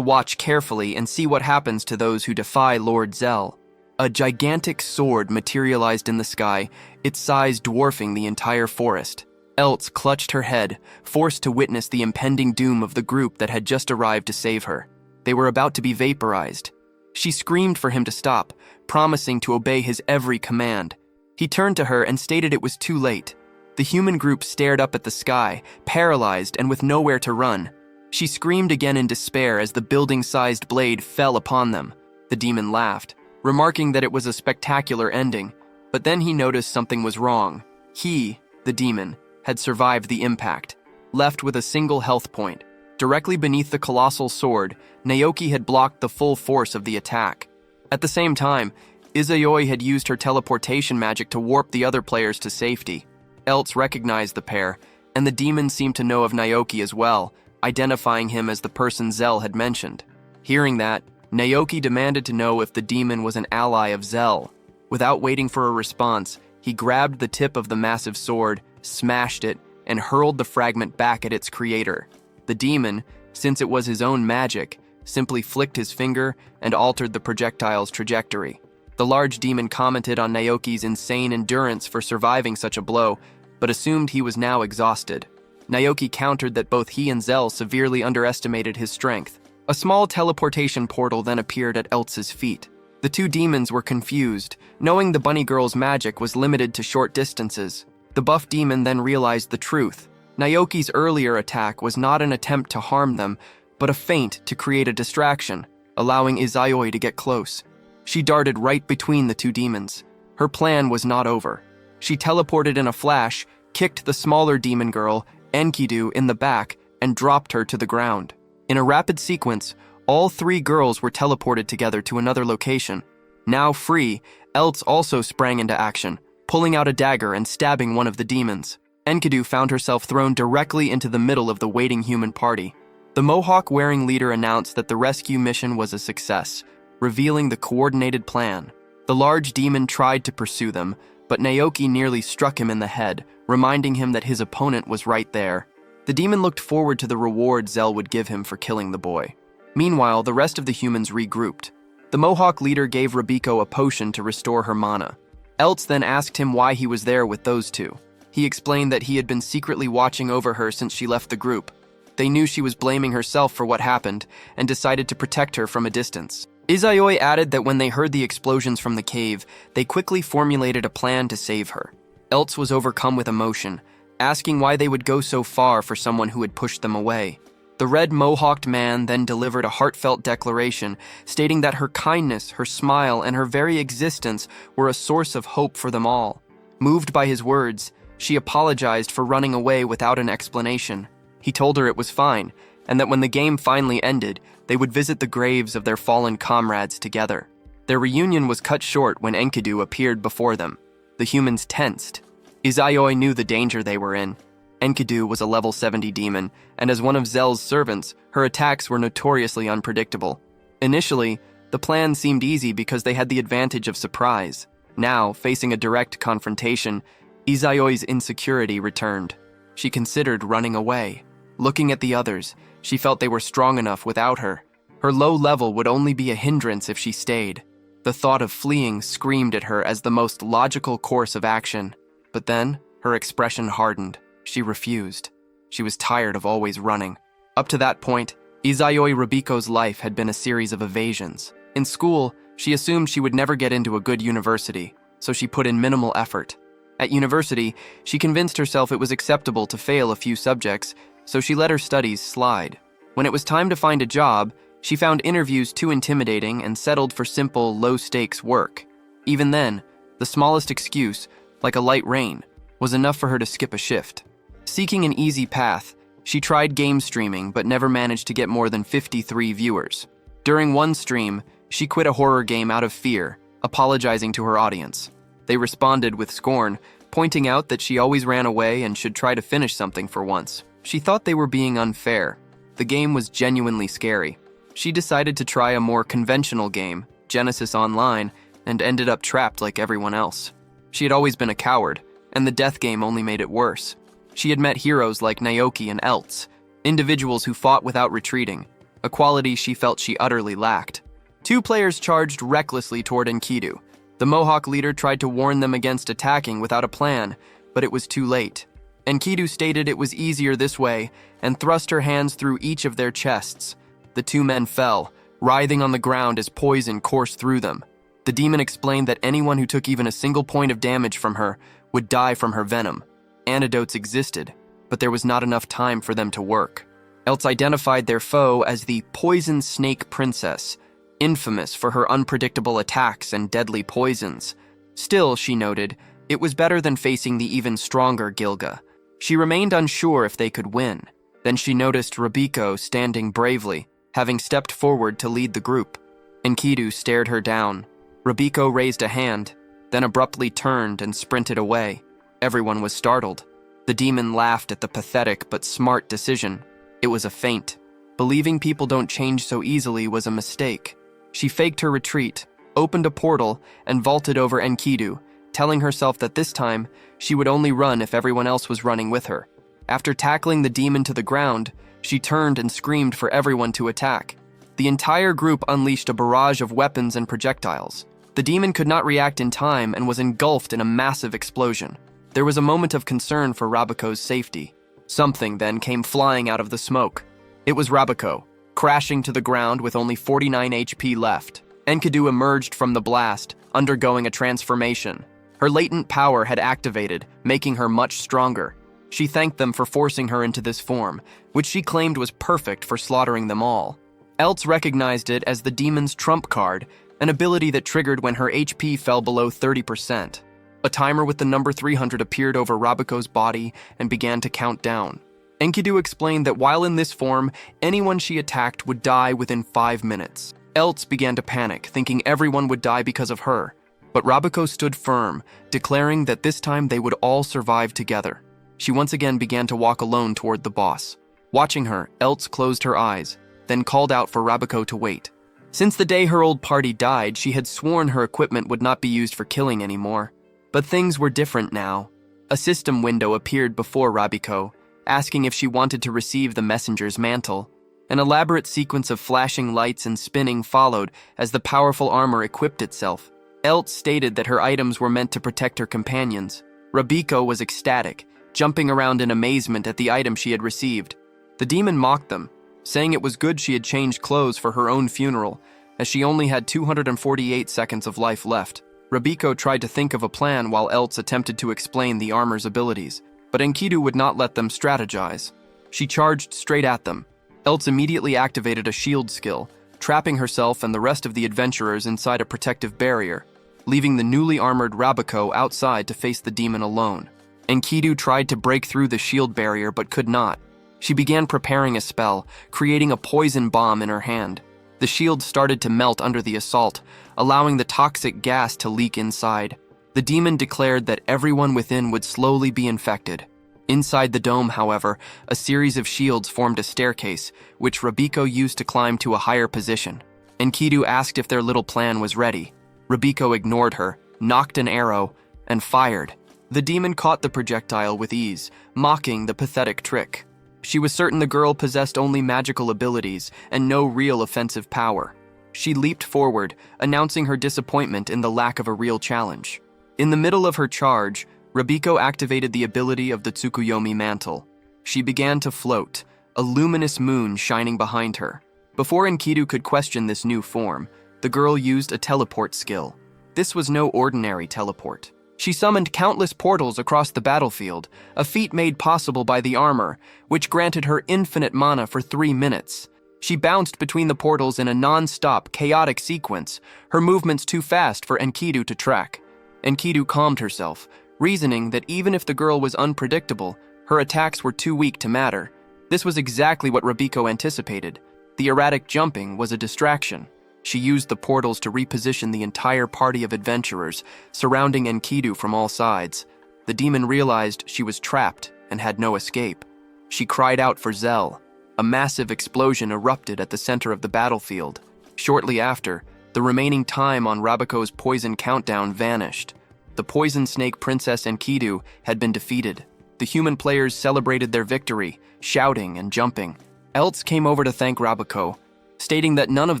watch carefully and see what happens to those who defy Lord Zell. A gigantic sword materialized in the sky, its size dwarfing the entire forest. Eltz clutched her head, forced to witness the impending doom of the group that had just arrived to save her. They were about to be vaporized. She screamed for him to stop, promising to obey his every command. He turned to her and stated it was too late. The human group stared up at the sky, paralyzed and with nowhere to run. She screamed again in despair as the building-sized blade fell upon them. The demon laughed, remarking that it was a spectacular ending, but then he noticed something was wrong. He, the demon, had survived the impact, left with a single health point. Directly beneath the colossal sword, Naoki had blocked the full force of the attack. At the same time, Izayoi had used her teleportation magic to warp the other players to safety. Eltz recognized the pair, and the demon seemed to know of Naoki as well, identifying him as the person Zell had mentioned. Hearing that, Naoki demanded to know if the demon was an ally of Zell. Without waiting for a response, he grabbed the tip of the massive sword, smashed it, and hurled the fragment back at its creator. The demon, since it was his own magic, simply flicked his finger and altered the projectile's trajectory. The large demon commented on Naoki's insane endurance for surviving such a blow, but assumed he was now exhausted. Naoki countered that both he and Zell severely underestimated his strength. A small teleportation portal then appeared at Eltz's feet. The two demons were confused, knowing the bunny girl's magic was limited to short distances. The buff demon then realized the truth. Naoki's earlier attack was not an attempt to harm them, but a feint to create a distraction, allowing Izayoi to get close. She darted right between the two demons. Her plan was not over. She teleported in a flash, kicked the smaller demon girl, Enkidu, in the back, and dropped her to the ground. In a rapid sequence, all three girls were teleported together to another location. Now free, Eltz also sprang into action, pulling out a dagger and stabbing one of the demons. Enkidu found herself thrown directly into the middle of the waiting human party. The mohawk-wearing leader announced that the rescue mission was a success, revealing the coordinated plan. The large demon tried to pursue them, but Naoki nearly struck him in the head, reminding him that his opponent was right there. The demon looked forward to the reward Zell would give him for killing the boy. Meanwhile, the rest of the humans regrouped. The mohawk leader gave Rabiko a potion to restore her mana. Eltz then asked him why he was there with those two. He explained that he had been secretly watching over her since she left the group. They knew she was blaming herself for what happened and decided to protect her from a distance. Izayoi added that when they heard the explosions from the cave, they quickly formulated a plan to save her. Eltz was overcome with emotion, asking why they would go so far for someone who had pushed them away. The red mohawked man then delivered a heartfelt declaration, stating that her kindness, her smile, and her very existence were a source of hope for them all. Moved by his words, she apologized for running away without an explanation. He told her it was fine, and that when the game finally ended, they would visit the graves of their fallen comrades together. Their reunion was cut short when Enkidu appeared before them. The humans tensed. Izayoi knew the danger they were in. Enkidu was a level 70 demon, and as one of Zell's servants, her attacks were notoriously unpredictable. Initially, the plan seemed easy because they had the advantage of surprise. Now, facing a direct confrontation, Izayoi's insecurity returned. She considered running away. Looking at the others, she felt they were strong enough without her. Her low level would only be a hindrance if she stayed. The thought of fleeing screamed at her as the most logical course of action. But then, her expression hardened. She refused. She was tired of always running. Up to that point, Izayoi Rabiko's life had been a series of evasions. In school, she assumed she would never get into a good university, so she put in minimal effort. At university, she convinced herself it was acceptable to fail a few subjects, so she let her studies slide. When it was time to find a job, she found interviews too intimidating and settled for simple, low-stakes work. Even then, the smallest excuse, like a light rain, was enough for her to skip a shift. Seeking an easy path, she tried game streaming but never managed to get more than 53 viewers. During one stream, she quit a horror game out of fear, apologizing to her audience. They responded with scorn, pointing out that she always ran away and should try to finish something for once. She thought they were being unfair. The game was genuinely scary. She decided to try a more conventional game, Genesis Online, and ended up trapped like everyone else. She had always been a coward, and the death game only made it worse. She had met heroes like Naoki and Eltz, individuals who fought without retreating, a quality she felt she utterly lacked. Two players charged recklessly toward Enkidu. The Mohawk leader tried to warn them against attacking without a plan, but it was too late. Enkidu stated it was easier this way and thrust her hands through each of their chests. The two men fell, writhing on the ground as poison coursed through them. The demon explained that anyone who took even a single point of damage from her would die from her venom. Antidotes existed, but there was not enough time for them to work. Eltz identified their foe as the Poison Snake Princess, infamous for her unpredictable attacks and deadly poisons. Still, she noted, it was better than facing the even stronger Gilga. She remained unsure if they could win. Then she noticed Rabiko standing bravely, having stepped forward to lead the group. Enkidu stared her down. Rabiko raised a hand, then abruptly turned and sprinted away. Everyone was startled. The demon laughed at the pathetic but smart decision. It was a feint. Believing people don't change so easily was a mistake. She faked her retreat, opened a portal, and vaulted over Enkidu, telling herself that this time, she would only run if everyone else was running with her. After tackling the demon to the ground, she turned and screamed for everyone to attack. The entire group unleashed a barrage of weapons and projectiles. The demon could not react in time and was engulfed in a massive explosion. There was a moment of concern for Rabiko's safety. Something then came flying out of the smoke. It was Rabiko, crashing to the ground with only 49 HP left. Enkidu emerged from the blast, undergoing a transformation. Her latent power had activated, making her much stronger. She thanked them for forcing her into this form, which she claimed was perfect for slaughtering them all. Eltz recognized it as the demon's trump card, an ability that triggered when her HP fell below 30%. A timer with the number 300 appeared over Rabiko's body and began to count down. Enkidu explained that while in this form, anyone she attacked would die within 5 minutes. Eltz began to panic, thinking everyone would die because of her. But Rabiko stood firm, declaring that this time they would all survive together. She once again began to walk alone toward the boss. Watching her, Eltz closed her eyes, then called out for Rabiko to wait. Since the day her old party died, she had sworn her equipment would not be used for killing anymore. But things were different now. A system window appeared before Rabiko, asking if she wanted to receive the messenger's mantle. An elaborate sequence of flashing lights and spinning followed as the powerful armor equipped itself. Eltz stated that her items were meant to protect her companions. Rabiko was ecstatic, jumping around in amazement at the item she had received. The demon mocked them, saying it was good she had changed clothes for her own funeral, as she only had 248 seconds of life left. Rabiko tried to think of a plan while Eltz attempted to explain the armor's abilities, but Enkidu would not let them strategize. She charged straight at them. Eltz immediately activated a shield skill, trapping herself and the rest of the adventurers inside a protective barrier, leaving the newly armored Rabiko outside to face the demon alone. Enkidu tried to break through the shield barrier but could not. She began preparing a spell, creating a poison bomb in her hand. The shield started to melt under the assault, allowing the toxic gas to leak inside. The demon declared that everyone within would slowly be infected. Inside the dome, however, a series of shields formed a staircase, which Rabiko used to climb to a higher position. Enkidu asked if their little plan was ready. Rabiko ignored her, knocked an arrow, and fired. The demon caught the projectile with ease, mocking the pathetic trick. She was certain the girl possessed only magical abilities and no real offensive power. She leaped forward, announcing her disappointment in the lack of a real challenge. In the middle of her charge, Rabiko activated the ability of the Tsukuyomi mantle. She began to float, a luminous moon shining behind her. Before Enkidu could question this new form, the girl used a teleport skill. This was no ordinary teleport. She summoned countless portals across the battlefield, a feat made possible by the armor, which granted her infinite mana for 3 minutes. She bounced between the portals in a non-stop, chaotic sequence, her movements too fast for Enkidu to track. Enkidu calmed herself, reasoning that even if the girl was unpredictable, her attacks were too weak to matter. This was exactly what Rabiko anticipated. The erratic jumping was a distraction. She used the portals to reposition the entire party of adventurers, surrounding Enkidu from all sides. The demon realized she was trapped and had no escape. She cried out for Zell. A massive explosion erupted at the center of the battlefield. Shortly after, the remaining time on Rabiko's poison countdown vanished. The poison snake princess Enkidu had been defeated. The human players celebrated their victory, shouting and jumping. Elts came over to thank Rabiko, stating that none of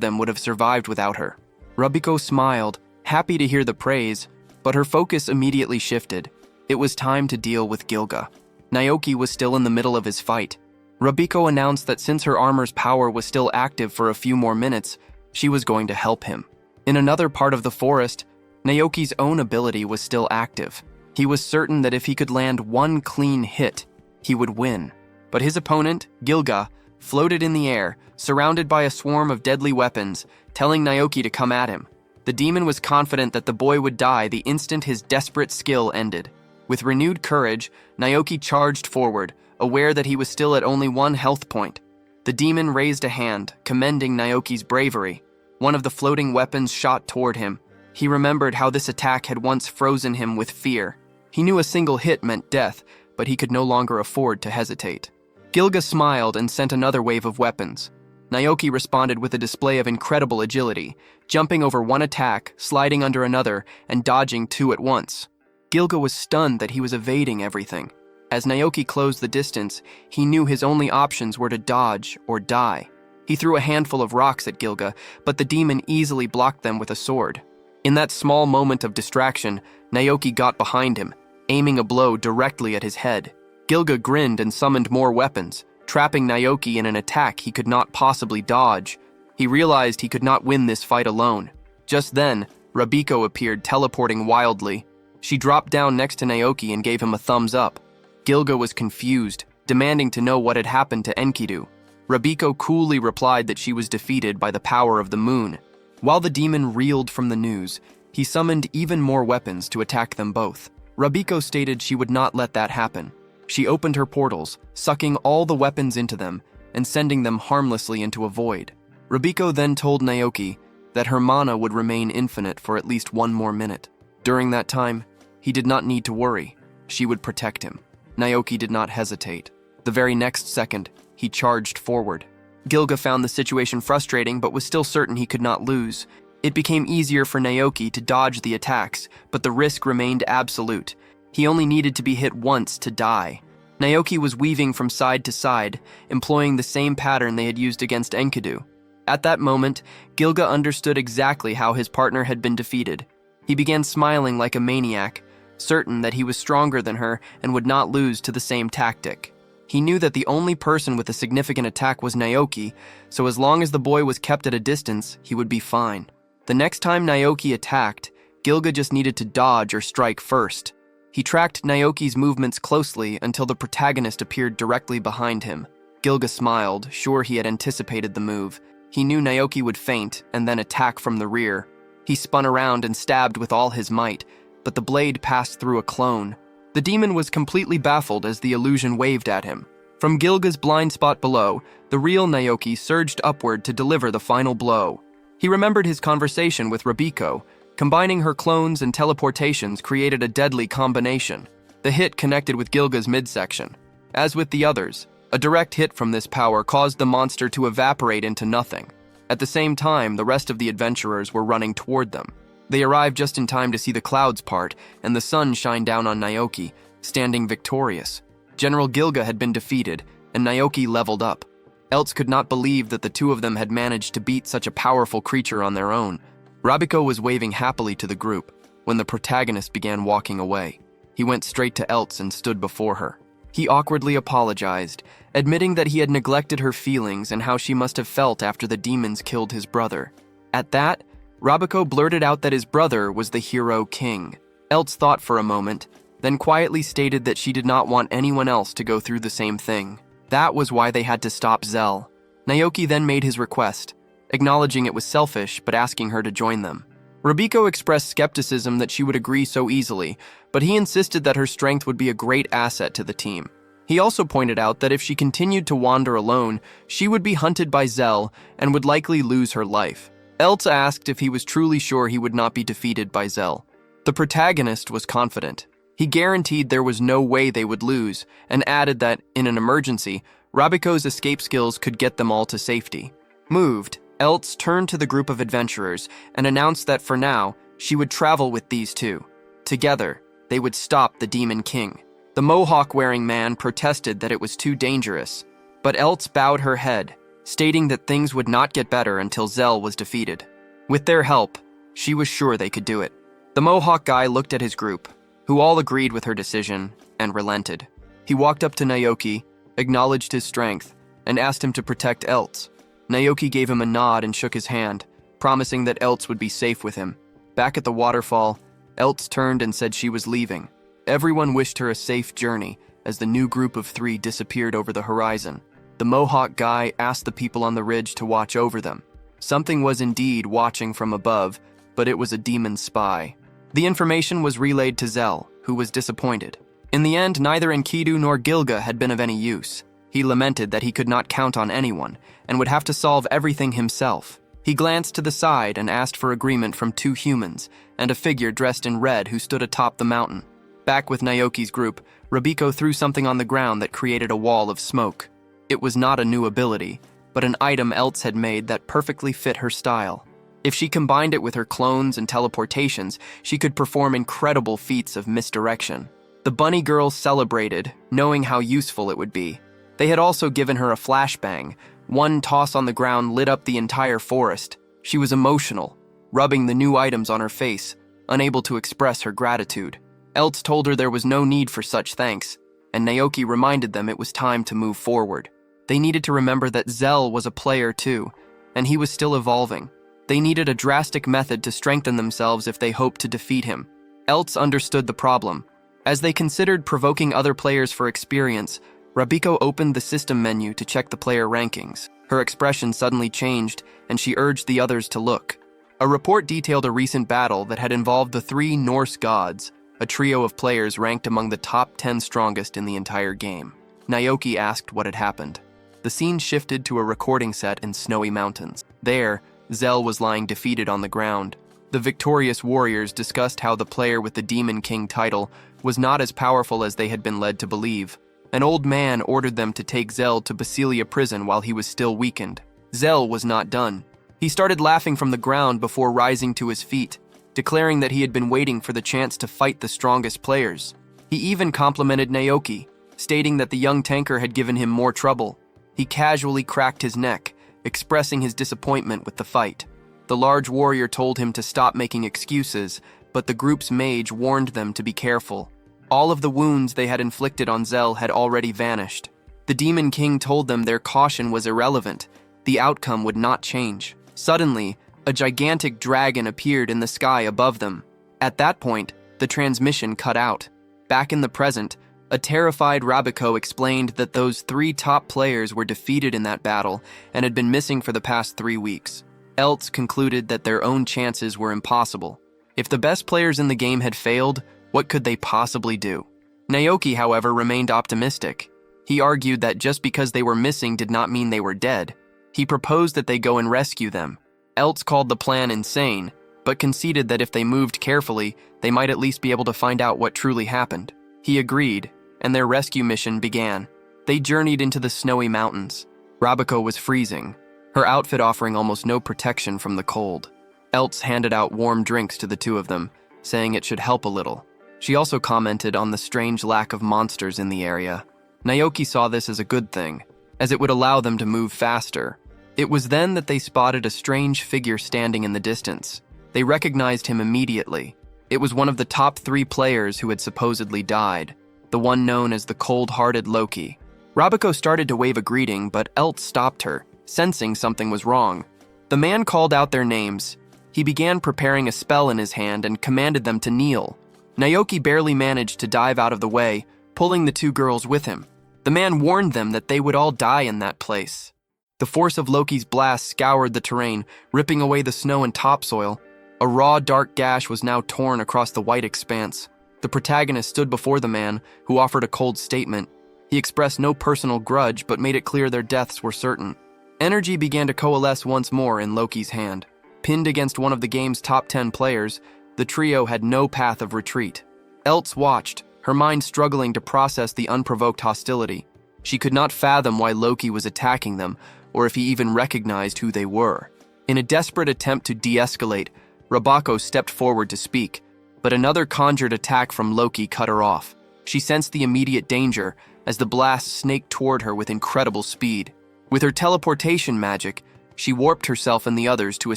them would have survived without her. Rabiko smiled, happy to hear the praise, but her focus immediately shifted. It was time to deal with Gilga. Naoki was still in the middle of his fight. Rabiko announced that since her armor's power was still active for a few more minutes, she was going to help him. In another part of the forest, Naoki's own ability was still active. He was certain that if he could land one clean hit, he would win. But his opponent, Gilga, floated in the air, surrounded by a swarm of deadly weapons, telling Naoki to come at him. The demon was confident that the boy would die the instant his desperate skill ended. With renewed courage, Naoki charged forward, aware that he was still at only 1 health point. The demon raised a hand, commending Naoki's bravery. One of the floating weapons shot toward him. He remembered how this attack had once frozen him with fear. He knew a single hit meant death, but he could no longer afford to hesitate. Gilga smiled and sent another wave of weapons. Naoki responded with a display of incredible agility, jumping over one attack, sliding under another, and dodging 2 at once. Gilga was stunned that he was evading everything. As Naoki closed the distance, he knew his only options were to dodge or die. He threw a handful of rocks at Gilga, but the demon easily blocked them with a sword. In that small moment of distraction, Naoki got behind him, aiming a blow directly at his head. Gilga grinned and summoned more weapons, trapping Naoki in an attack he could not possibly dodge. He realized he could not win this fight alone. Just then, Rabiko appeared, teleporting wildly. She dropped down next to Naoki and gave him a thumbs up. Gilga was confused, demanding to know what had happened to Enkidu. Rabiko coolly replied that she was defeated by the power of the moon. While the demon reeled from the news, he summoned even more weapons to attack them both. Rabiko stated she would not let that happen. She opened her portals, sucking all the weapons into them and sending them harmlessly into a void. Rabiko then told Naoki that her mana would remain infinite for at least 1 more minute. During that time, he did not need to worry. She would protect him. Naoki did not hesitate. The very next second, he charged forward. Gilga found the situation frustrating but was still certain he could not lose. It became easier for Naoki to dodge the attacks, but the risk remained absolute. He only needed to be hit once to die. Naoki was weaving from side to side, employing the same pattern they had used against Enkidu. At that moment, Gilga understood exactly how his partner had been defeated. He began smiling like a maniac, certain that he was stronger than her and would not lose to the same tactic. He knew that the only person with a significant attack was Naoki, so as long as the boy was kept at a distance, he would be fine. The next time Naoki attacked, Gilga just needed to dodge or strike first. He tracked Naoki's movements closely until the protagonist appeared directly behind him. Gilga smiled, sure he had anticipated the move. He knew Naoki would faint and then attack from the rear. He spun around and stabbed with all his might, but the blade passed through a clone. The demon was completely baffled as the illusion waved at him. From Gilga's blind spot below, the real Naoki surged upward to deliver the final blow. He remembered his conversation with Rabiko. Combining her clones and teleportations created a deadly combination. The hit connected with Gilga's midsection. As with the others, a direct hit from this power caused the monster to evaporate into nothing. At the same time, the rest of the adventurers were running toward them. They arrived just in time to see the clouds part and the sun shine down on Naoki, standing victorious. General Gilga had been defeated, and Naoki leveled up. Elts could not believe that the two of them had managed to beat such a powerful creature on their own. Rabiko was waving happily to the group when the protagonist began walking away. He went straight to Elts and stood before her. He awkwardly apologized, admitting that he had neglected her feelings and how she must have felt after the demons killed his brother. At that, Rabiko blurted out that his brother was the hero king. Elts thought for a moment, then quietly stated that she did not want anyone else to go through the same thing. That was why they had to stop Zell. Naoki then made his request, acknowledging it was selfish but asking her to join them. Rabiko expressed skepticism that she would agree so easily, but he insisted that her strength would be a great asset to the team. He also pointed out that if she continued to wander alone, she would be hunted by Zell and would likely lose her life. Elts asked if he was truly sure he would not be defeated by Zell. The protagonist was confident. He guaranteed there was no way they would lose, and added that, in an emergency, Rabiko's escape skills could get them all to safety. Moved, Elts turned to the group of adventurers and announced that for now, she would travel with these two. Together, they would stop the Demon King. The mohawk-wearing man protested that it was too dangerous, but Eltz bowed her head, stating that things would not get better until Zell was defeated. With their help, she was sure they could do it. The mohawk guy looked at his group, who all agreed with her decision, and relented. He walked up to Naoki, acknowledged his strength, and asked him to protect Eltz. Naoki gave him a nod and shook his hand, promising that Eltz would be safe with him. Back at the waterfall, Eltz turned and said she was leaving. Everyone wished her a safe journey as the new group of 3 disappeared over the horizon. The mohawk guy asked the people on the ridge to watch over them. Something was indeed watching from above, but it was a demon spy. The information was relayed to Zell, who was disappointed. In the end, neither Enkidu nor Gilga had been of any use. He lamented that he could not count on anyone, and would have to solve everything himself. He glanced to the side and asked for agreement from 2 humans, and a figure dressed in red who stood atop the mountain. Back with Naoki's group, Rabiko threw something on the ground that created a wall of smoke. It was not a new ability, but an item Eltz had made that perfectly fit her style. If she combined it with her clones and teleportations, she could perform incredible feats of misdirection. The bunny girls celebrated, knowing how useful it would be. They had also given her a flashbang. One toss on the ground lit up the entire forest. She was emotional, rubbing the new items on her face, unable to express her gratitude. Eltz told her there was no need for such thanks, and Naoki reminded them it was time to move forward. They needed to remember that Zell was a player too, and he was still evolving. They needed a drastic method to strengthen themselves if they hoped to defeat him. Eltz understood the problem. As they considered provoking other players for experience, Rabiko opened the system menu to check the player rankings. Her expression suddenly changed, and she urged the others to look. A report detailed a recent battle that had involved the 3 Norse gods, a trio of players ranked among the top 10 strongest in the entire game. Naoki asked what had happened. The scene shifted to a recording set in snowy mountains. There, Zell was lying defeated on the ground. The victorious warriors discussed how the player with the Demon King title was not as powerful as they had been led to believe. An old man ordered them to take Zell to Basilia prison while he was still weakened. Zell was not done. He started laughing from the ground before rising to his feet, declaring that he had been waiting for the chance to fight the strongest players. He even complimented Naoki, stating that the young tanker had given him more trouble. He casually cracked his neck, expressing his disappointment with the fight. The large warrior told him to stop making excuses, but the group's mage warned them to be careful. All of the wounds they had inflicted on Zell had already vanished. The Demon King told them their caution was irrelevant. The outcome would not change. Suddenly, a gigantic dragon appeared in the sky above them. At that point, the transmission cut out. Back in the present, a terrified Rabiko explained that those 3 top players were defeated in that battle and had been missing for the past 3 weeks. Eltz concluded that their own chances were impossible. If the best players in the game had failed, what could they possibly do? Naoki, however, remained optimistic. He argued that just because they were missing did not mean they were dead. He proposed that they go and rescue them. Eltz called the plan insane, but conceded that if they moved carefully, they might at least be able to find out what truly happened. He agreed, and their rescue mission began. They journeyed into the snowy mountains. Rabiko was freezing, her outfit offering almost no protection from the cold. Eltz handed out warm drinks to the 2 of them, saying it should help a little. She also commented on the strange lack of monsters in the area. Naoki saw this as a good thing, as it would allow them to move faster. It was then that they spotted a strange figure standing in the distance. They recognized him immediately. It was one of the top 3 players who had supposedly died, the one known as the cold-hearted Loki. Rabiko started to wave a greeting, but Eltz stopped her, sensing something was wrong. The man called out their names. He began preparing a spell in his hand and commanded them to kneel. Naoki barely managed to dive out of the way, pulling the 2 girls with him. The man warned them that they would all die in that place. The force of Loki's blast scoured the terrain, ripping away the snow and topsoil. A raw, dark gash was now torn across the white expanse. The protagonist stood before the man, who offered a cold statement. He expressed no personal grudge, but made it clear their deaths were certain. Energy began to coalesce once more in Loki's hand. Pinned against one of the game's top 10 players, the trio had no path of retreat. Eltz watched, her mind struggling to process the unprovoked hostility. She could not fathom why Loki was attacking them, or if he even recognized who they were. In a desperate attempt to de-escalate, Rabako stepped forward to speak, but another conjured attack from Loki cut her off. She sensed the immediate danger as the blast snaked toward her with incredible speed. With her teleportation magic, she warped herself and the others to a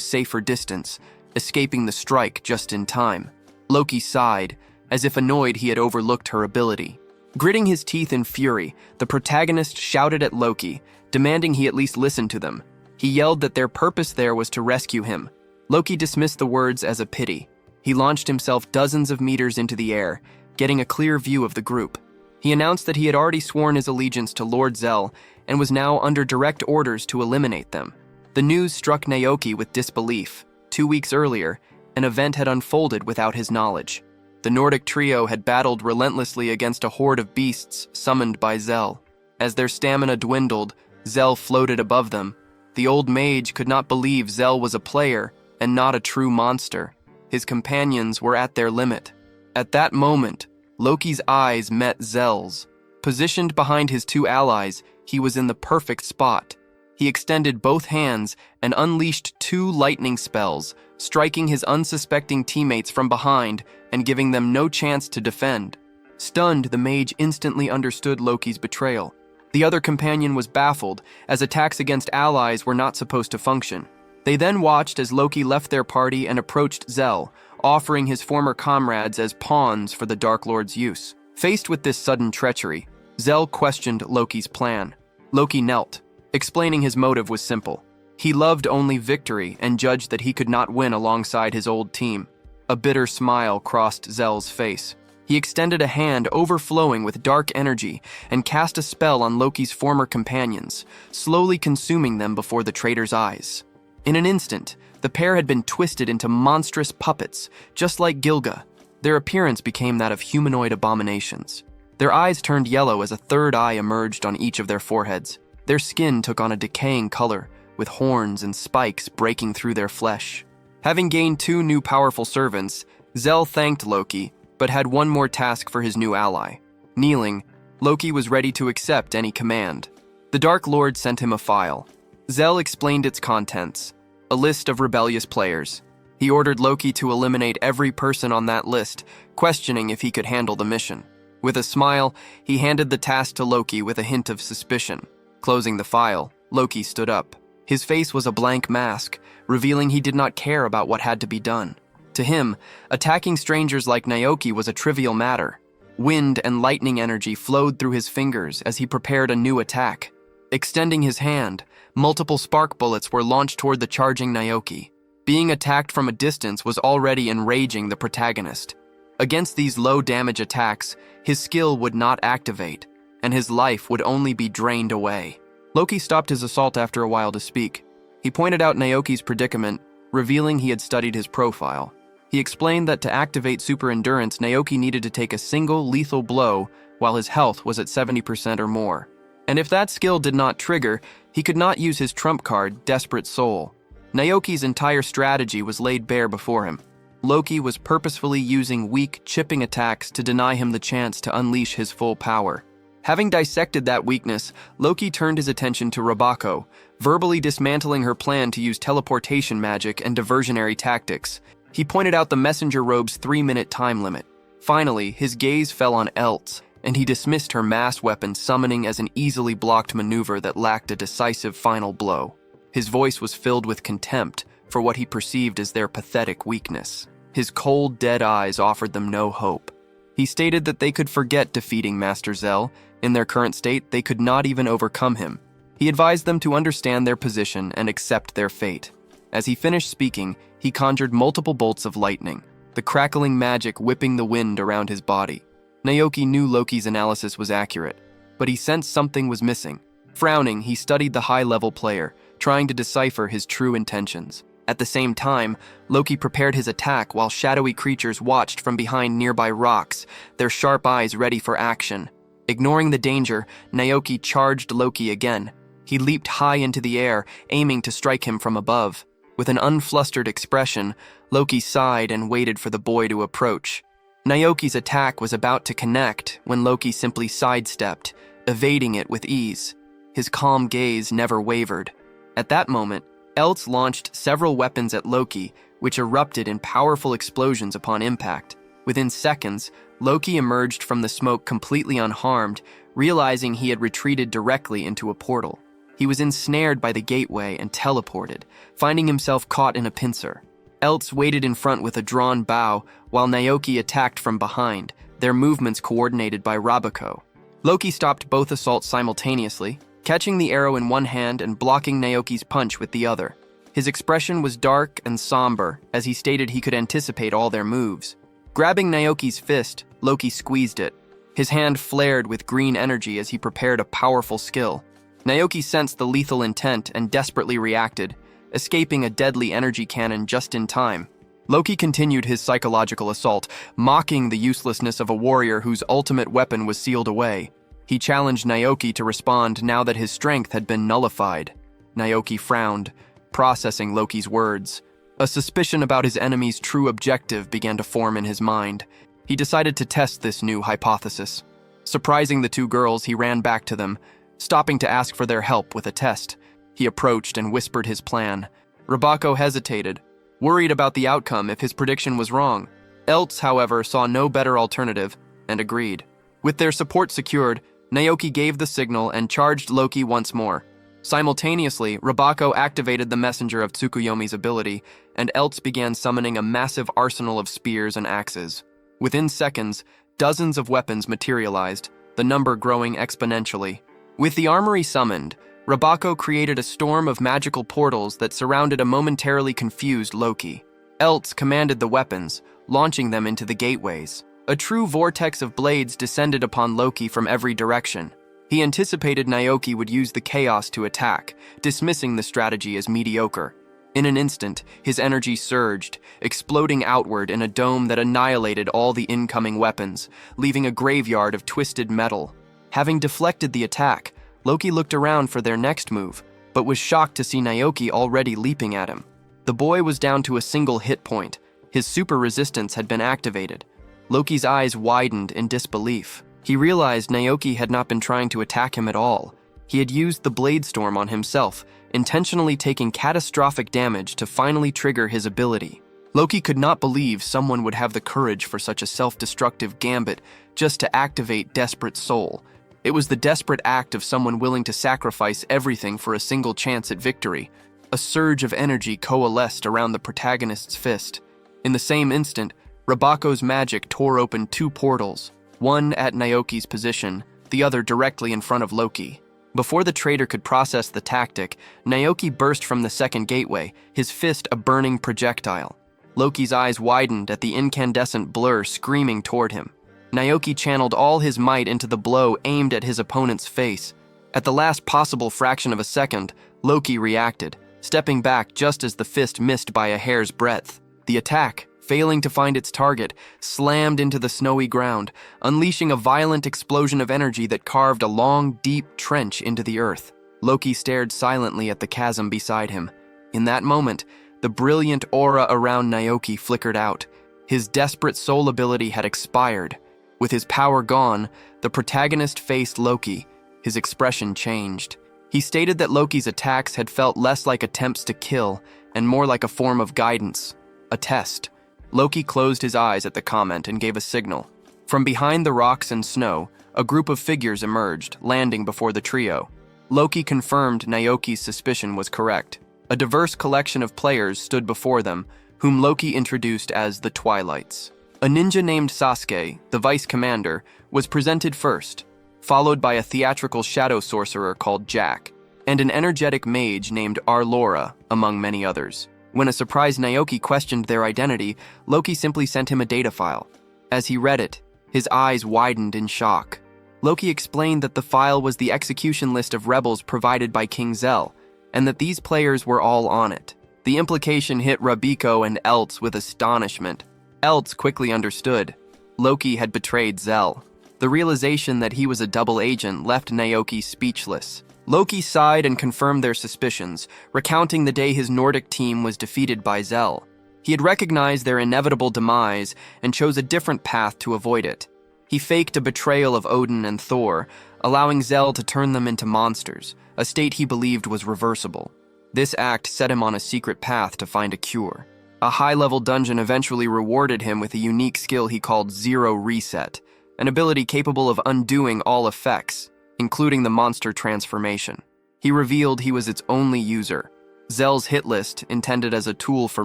safer distance, escaping the strike just in time. Loki sighed, as if annoyed he had overlooked her ability. Gritting his teeth in fury, the protagonist shouted at Loki, demanding he at least listen to them. He yelled that their purpose there was to rescue him. Loki dismissed the words as a pity. He launched himself dozens of meters into the air, getting a clear view of the group. He announced that he had already sworn his allegiance to Lord Zell and was now under direct orders to eliminate them. The news struck Naoki with disbelief. 2 weeks earlier, an event had unfolded without his knowledge. The Nordic trio had battled relentlessly against a horde of beasts summoned by Zell. As their stamina dwindled, Zell floated above them. The old mage could not believe Zell was a player and not a true monster. His companions were at their limit. At that moment, Loki's eyes met Zell's. Positioned behind his two allies, he was in the perfect spot. He extended both hands and unleashed 2 lightning spells, striking his unsuspecting teammates from behind and giving them no chance to defend. Stunned, the mage instantly understood Loki's betrayal. The other companion was baffled, as attacks against allies were not supposed to function. They then watched as Loki left their party and approached Zell, offering his former comrades as pawns for the Dark Lord's use. Faced with this sudden treachery, Zell questioned Loki's plan. Loki knelt. Explaining his motive was simple. He loved only victory and judged that he could not win alongside his old team. A bitter smile crossed Zell's face. He extended a hand overflowing with dark energy and cast a spell on Loki's former companions, slowly consuming them before the traitor's eyes. In an instant, the pair had been twisted into monstrous puppets, just like Gilga. Their appearance became that of humanoid abominations. Their eyes turned yellow as a third eye emerged on each of their foreheads. Their skin took on a decaying color, with horns and spikes breaking through their flesh. Having gained 2 new powerful servants, Zell thanked Loki, but had one more task for his new ally. Kneeling, Loki was ready to accept any command. The Dark Lord sent him a file. Zell explained its contents, a list of rebellious players. He ordered Loki to eliminate every person on that list, questioning if he could handle the mission. With a smile, he handed the task to Loki with a hint of suspicion. Closing the file, Loki stood up. His face was a blank mask, revealing he did not care about what had to be done. To him, attacking strangers like Naoki was a trivial matter. Wind and lightning energy flowed through his fingers as he prepared a new attack. Extending his hand, multiple spark bullets were launched toward the charging Naoki. Being attacked from a distance was already enraging the protagonist. Against these low-damage attacks, his skill would not activate, and his life would only be drained away. Loki stopped his assault after a while to speak. He pointed out Naoki's predicament, revealing he had studied his profile. He explained that to activate super endurance, Naoki needed to take a single lethal blow while his health was at 70% or more. And if that skill did not trigger, he could not use his trump card, Desperate Soul. Naoki's entire strategy was laid bare before him. Loki was purposefully using weak, chipping attacks to deny him the chance to unleash his full power. Having dissected that weakness, Loki turned his attention to Rabako, verbally dismantling her plan to use teleportation magic and diversionary tactics. He pointed out the messenger robe's 3-minute time limit. Finally, his gaze fell on Eltz, and he dismissed her mass weapon summoning as an easily blocked maneuver that lacked a decisive final blow. His voice was filled with contempt for what he perceived as their pathetic weakness. His cold, dead eyes offered them no hope. He stated that they could forget defeating Master Zell. In their current state, they could not even overcome him. He advised them to understand their position and accept their fate. As he finished speaking, he conjured multiple bolts of lightning, the crackling magic whipping the wind around his body. Naoki knew Loki's analysis was accurate, but he sensed something was missing. Frowning, he studied the high-level player, trying to decipher his true intentions. At the same time, Loki prepared his attack while shadowy creatures watched from behind nearby rocks, their sharp eyes ready for action. Ignoring the danger, Naoki charged Loki again. He leaped high into the air, aiming to strike him from above. With an unflustered expression, Loki sighed and waited for the boy to approach. Naoki's attack was about to connect when Loki simply sidestepped, evading it with ease. His calm gaze never wavered. At that moment, Eltz launched several weapons at Loki, which erupted in powerful explosions upon impact. Within seconds, Loki emerged from the smoke completely unharmed, realizing he had retreated directly into a portal. He was ensnared by the gateway and teleported, finding himself caught in a pincer. Eltz waited in front with a drawn bow, while Naoki attacked from behind, their movements coordinated by Rabako. Loki stopped both assaults simultaneously, catching the arrow in one hand and blocking Naoki's punch with the other. His expression was dark and somber, as he stated he could anticipate all their moves. Grabbing Naoki's fist, Loki squeezed it. His hand flared with green energy as he prepared a powerful skill. Naoki sensed the lethal intent and desperately reacted, escaping a deadly energy cannon just in time. Loki continued his psychological assault, mocking the uselessness of a warrior whose ultimate weapon was sealed away. He challenged Naoki to respond now that his strength had been nullified. Naoki frowned, processing Loki's words. A suspicion about his enemy's true objective began to form in his mind. He decided to test this new hypothesis. Surprising the two girls, he ran back to them, stopping to ask for their help with a test. He approached and whispered his plan. Rabako hesitated, worried about the outcome if his prediction was wrong. Eltz, however, saw no better alternative and agreed. With their support secured, Naoki gave the signal and charged Loki once more. Simultaneously, Rabako activated the messenger of Tsukuyomi's ability, and Eltz began summoning a massive arsenal of spears and axes. Within seconds, dozens of weapons materialized, the number growing exponentially. With the armory summoned, Rabako created a storm of magical portals that surrounded a momentarily confused Loki. Eltz commanded the weapons, launching them into the gateways. A true vortex of blades descended upon Loki from every direction. He anticipated Naoki would use the chaos to attack, dismissing the strategy as mediocre. In an instant, his energy surged, exploding outward in a dome that annihilated all the incoming weapons, leaving a graveyard of twisted metal. Having deflected the attack, Loki looked around for their next move, but was shocked to see Naoki already leaping at him. The boy was down to a single hit point. His super resistance had been activated. Loki's eyes widened in disbelief. He realized Naoki had not been trying to attack him at all. He had used the Blade Storm on himself, intentionally taking catastrophic damage to finally trigger his ability. Loki could not believe someone would have the courage for such a self-destructive gambit just to activate Desperate Soul. It was the desperate act of someone willing to sacrifice everything for a single chance at victory. A surge of energy coalesced around the protagonist's fist. In the same instant, Rabako's magic tore open two portals, one at Naoki's position, the other directly in front of Loki. Before the traitor could process the tactic, Naoki burst from the second gateway, his fist a burning projectile. Loki's eyes widened at the incandescent blur screaming toward him. Naoki channeled all his might into the blow aimed at his opponent's face. At the last possible fraction of a second, Loki reacted, stepping back just as the fist missed by a hair's breadth. The attack, failing to find its target, slammed into the snowy ground, unleashing a violent explosion of energy that carved a long, deep trench into the earth. Loki stared silently at the chasm beside him. In that moment, the brilliant aura around Naoki flickered out. His desperate soul ability had expired. With his power gone, the protagonist faced Loki. His expression changed. He stated that Loki's attacks had felt less like attempts to kill and more like a form of guidance, a test. Loki closed his eyes at the comment and gave a signal. From behind the rocks and snow, a group of figures emerged, landing before the trio. Loki confirmed Naoki's suspicion was correct. A diverse collection of players stood before them, whom Loki introduced as the Twilights. A ninja named Sasuke, the vice commander, was presented first, followed by a theatrical shadow sorcerer called Jack, and an energetic mage named Arlora, among many others. When a surprised Naoki questioned their identity, Loki simply sent him a data file. As he read it, his eyes widened in shock. Loki explained that the file was the execution list of rebels provided by King Zell, and that these players were all on it. The implication hit Rabiko and Eltz with astonishment. Eltz quickly understood. Loki had betrayed Zell. The realization that he was a double agent left Naoki speechless. Loki sighed and confirmed their suspicions, recounting the day his Nordic team was defeated by Zell. He had recognized their inevitable demise and chose a different path to avoid it. He faked a betrayal of Odin and Thor, allowing Zell to turn them into monsters, a state he believed was reversible. This act set him on a secret path to find a cure. A high-level dungeon eventually rewarded him with a unique skill he called Zero Reset, an ability capable of undoing all effects, including the monster transformation. He revealed he was its only user. Zell's hit list, intended as a tool for